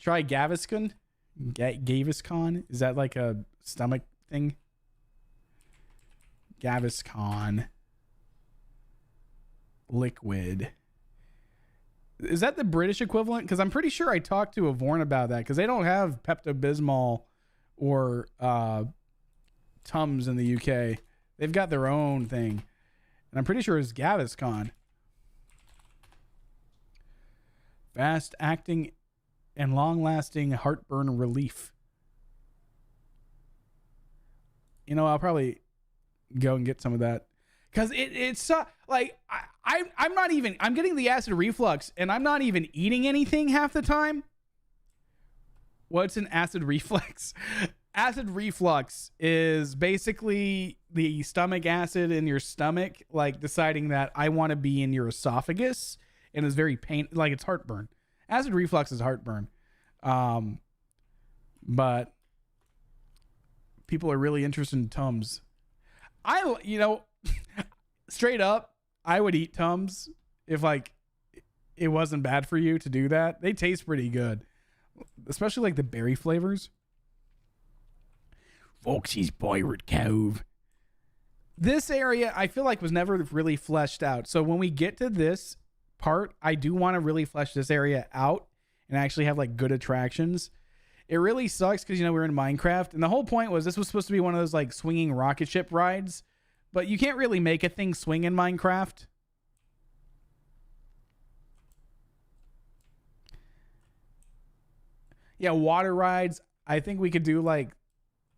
Try Gaviscon. Gaviscon? Is that like a stomach thing? Gaviscon. Liquid. Is that the British equivalent? Because I'm pretty sure I talked to Avorn about that because they don't have Pepto-Bismol or Tums in the UK. They've got their own thing. And I'm pretty sure it's Gaviscon. Fast acting and long-lasting heartburn relief. You know, I'll probably go and get some of that because it's like I'm not even. I'm getting the acid reflux, and I'm not even eating anything half the time. What's an acid reflux? Acid reflux is basically the stomach acid in your stomach, like deciding that I want to be in your esophagus, and it's very like it's heartburn. Acid reflux is heartburn. But people are really interested in Tums. Straight up, I would eat Tums if like it wasn't bad for you to do that. They taste pretty good, especially like the berry flavors. Foxy's Pirate Cove. This area I feel like was never really fleshed out. So when we get to this part, I do want to really flesh this area out and actually have like good attractions. It really sucks because we're in Minecraft, and the whole point was this was supposed to be one of those like swinging rocket ship rides, but you can't really make a thing swing in Minecraft. Yeah, water rides. I think we could do like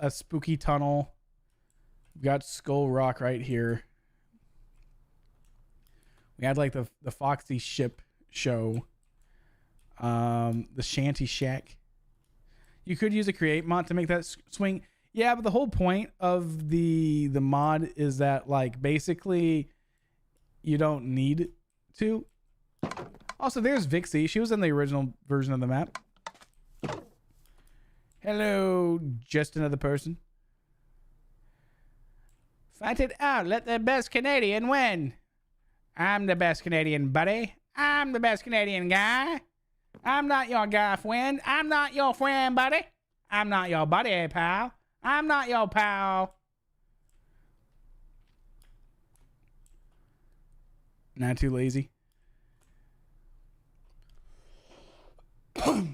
a spooky tunnel. We've got Skull Rock right here. We had like the Foxy ship show. The Shanty Shack. You could use a create mod to make that swing. Yeah, but the whole point of the mod is that like basically you don't need to. Also, there's Vixie. She was in the original version of the map. Hello, just another person. Fight it out. Let the best Canadian win. I'm the best Canadian, buddy. I'm the best Canadian guy. I'm not your guy friend. I'm not your friend, buddy. I'm not your buddy, pal. I'm not your pal. Not too lazy.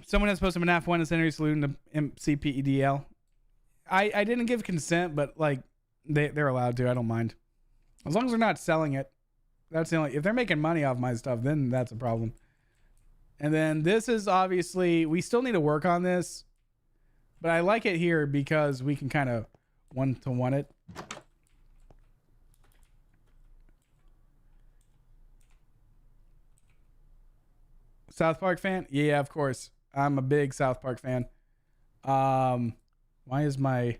Someone has posted MNAF 1 incendiary salute to MCPEDL. I didn't give consent, but like they're allowed to. I don't mind. As long as they're not selling it. That's the only. If they're making money off my stuff, then that's a problem. And then this is obviously, we still need to work on this, but I like it here because we can kind of one-to-one it. South Park fan? Yeah, of course. I'm a big South Park fan. Why is my...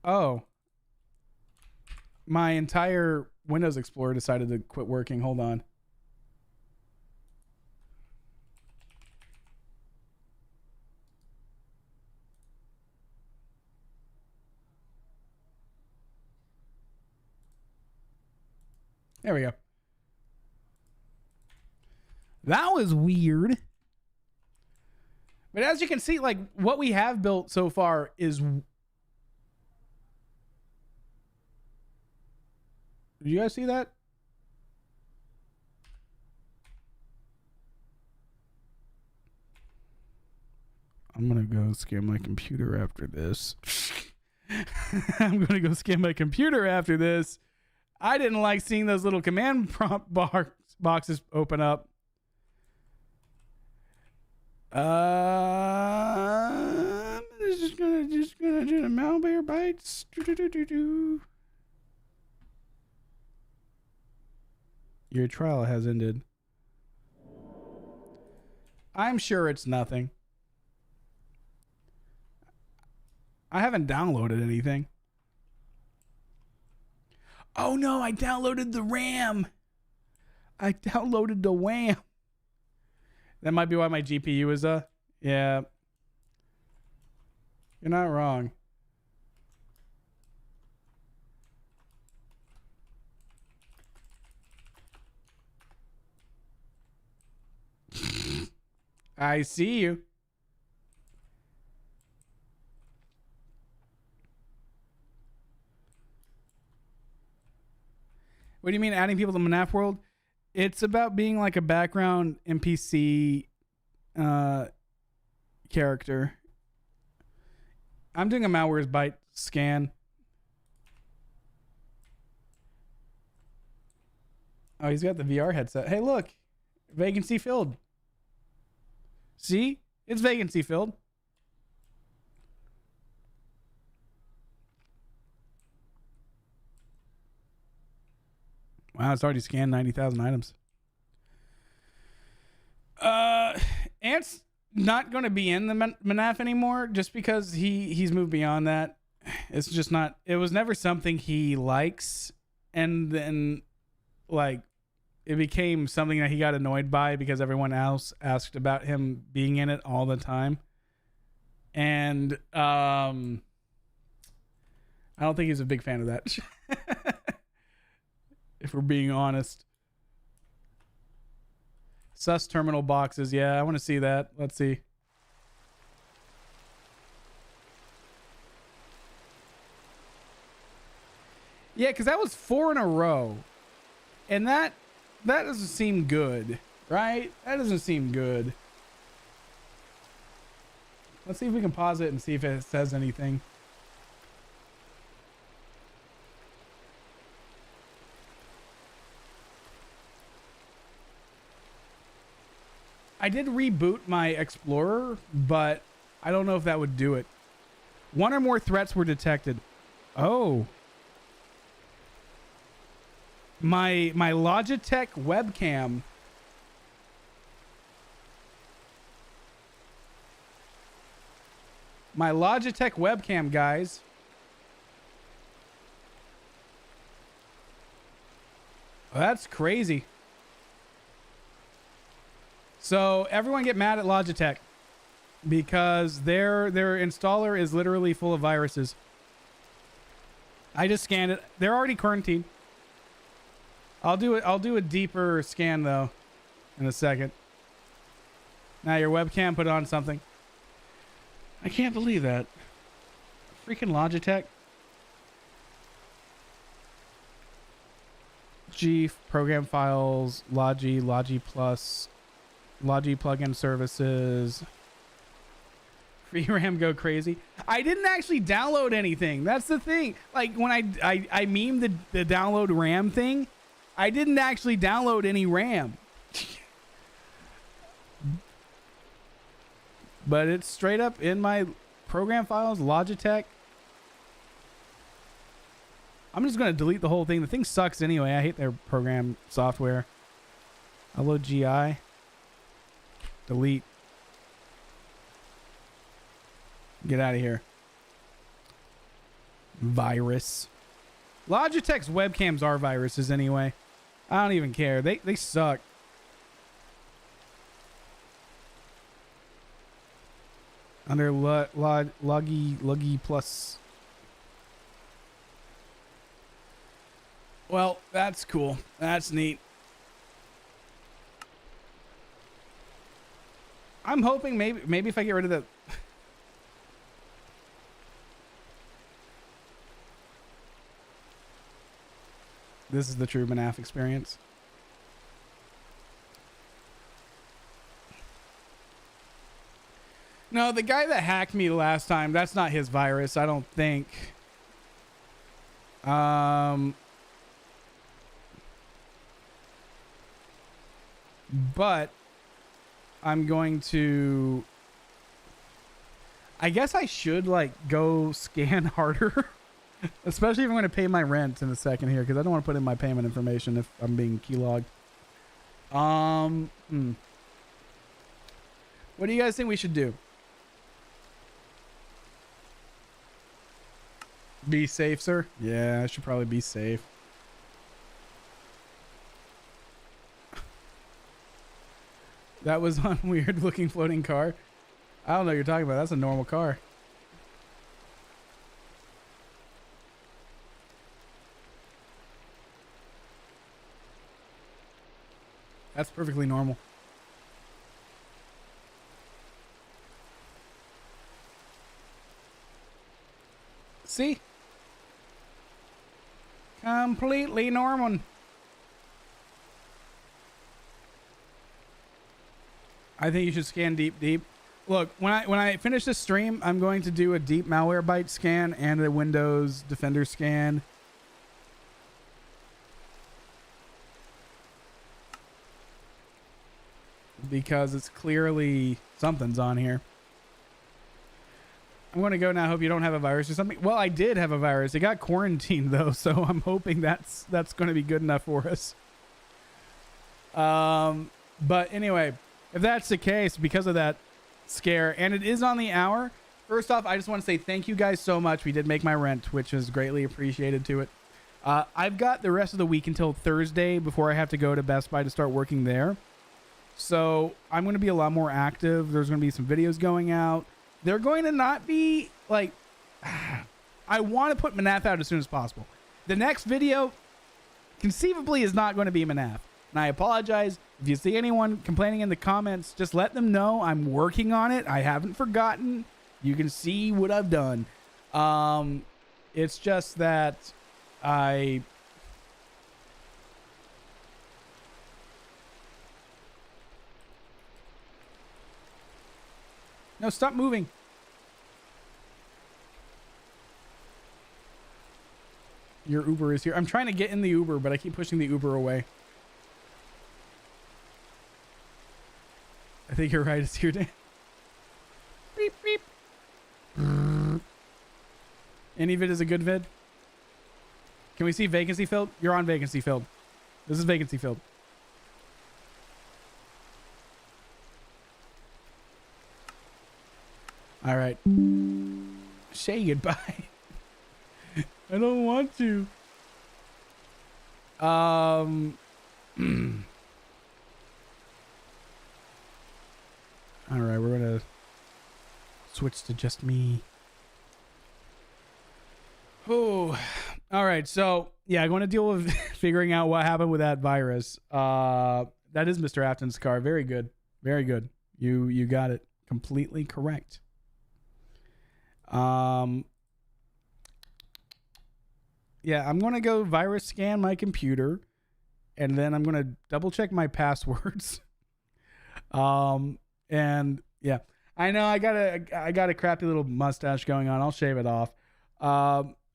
Oh. My entire Windows Explorer decided to quit working. Hold on. There we go. That was weird. But as you can see, like, what we have built so far is... Did you guys see that? I'm gonna go scan my computer after this. I'm gonna go scan my computer after this. I didn't like seeing those little command prompt boxes open up. Just gonna do the malware bites. Your trial has ended. I'm sure it's nothing. I haven't downloaded anything. Oh no, I downloaded the RAM. I downloaded the WAM. That might be why my GPU is yeah. You're not wrong. I see you. What do you mean adding people to MNAF world? It's about being like a background NPC character. I'm doing a malware's bite scan. Oh, he's got the VR headset. Hey, look. Vacancy filled. See? It's vacancy filled. Wow, it's already scanned 90,000 items. Ant's not going to be in the MNAF anymore just because he's moved beyond that. It's just not, it was never something he likes. And then, like, it became something that he got annoyed by because everyone else asked about him being in it all the time. And I don't think he's a big fan of that. If we're being honest. Sus terminal boxes. Yeah, I want to see that. Let's see. Yeah, because that was 4 in a row. And that doesn't seem good, right? That doesn't seem good. Let's see if we can pause it and see if it says anything. I did reboot my Explorer, but I don't know if that would do it. 1 or more threats were detected. Oh. My Logitech webcam. My Logitech webcam, guys. Oh, that's crazy. So everyone get mad at Logitech because their installer is literally full of viruses. I just scanned it. They're already quarantined. I'll do a deeper scan though in a second. Now your webcam put on something. I can't believe that. Freaking Logitech. G program files, Logi Plus, Logi plugin services. Free RAM go crazy. I didn't actually download anything. That's the thing. Like when I memed the download RAM thing, I didn't actually download any RAM. But it's straight up in my program files, Logitech. I'm just going to delete the whole thing. The thing sucks anyway. I hate their program software. Upload GI. Delete. Get out of here. Virus. Logitech's webcams are viruses anyway. I don't even care. They suck. Under Logi Plus. Well, that's cool. That's neat. I'm hoping maybe if I get rid of the this is the true MNAF experience. No, the guy that hacked me last time, that's not his virus, I don't think. But I'm going to, I guess I should like go scan harder, especially if I'm going to pay my rent in a second here, because I don't want to put in my payment information if I'm being keylogged. What do you guys think we should do? Be safe, sir? Yeah, I should probably be safe. That was on weird looking floating car. I don't know what you're talking about. That's a normal car. That's perfectly normal. See? Completely normal. I think you should scan deep. Look, when I finish this stream, I'm going to do a deep malware byte scan and a Windows Defender scan. Because it's clearly something's on here. I'm going to go now. Hope you don't have a virus or something. Well, I did have a virus. It got quarantined though, so I'm hoping that's going to be good enough for us. But anyway, if that's the case, because of that scare, and it is on the hour. First off, I just want to say thank you guys so much. We did make my rent, which is greatly appreciated to it. I've got the rest of the week until Thursday before I have to go to Best Buy to start working there. So I'm going to be a lot more active. There's going to be some videos going out. They're going to not be like, I want to put MNAF out as soon as possible. The next video conceivably is not going to be MNAF. And I apologize. If you see anyone complaining in the comments, just let them know I'm working on it. I haven't forgotten. You can see what I've done. It's just that No, stop moving. Your Uber is here. I'm trying to get in the Uber, but I keep pushing the Uber away. I think you're right. It's here, Dan. Beep, beep. Any vid is a good vid. Can we see vacancy filled? You're on vacancy filled. This is vacancy filled. All right. Say goodbye. I don't want to. All right, we're gonna switch to just me. Oh, all right. So yeah, I'm going to deal with figuring out what happened with that virus. That is Mr. Afton's car. Very good. Very good. You got it completely correct. Yeah, I'm going to go virus scan my computer, and then I'm going to double check my passwords. And yeah, I know I got a crappy little mustache going on. I'll shave it off.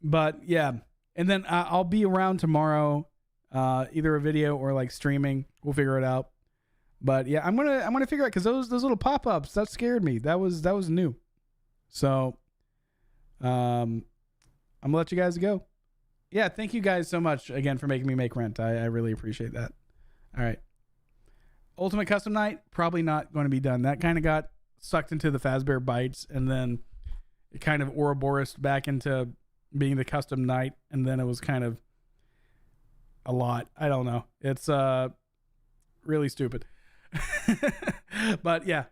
But yeah, and then I'll be around tomorrow, either a video or like streaming. We'll figure it out. But yeah, I'm gonna figure out, because those little pop-ups, that scared me. That was new. So I'm gonna let you guys go. Yeah, thank you guys so much again for making me make rent. I really appreciate that. All right. Ultimate Custom Night, probably not going to be done. That kind of got sucked into the Fazbear Bites, and then it kind of Ouroboros back into being the custom night, and then it was kind of a lot. I don't know. It's really stupid. But yeah,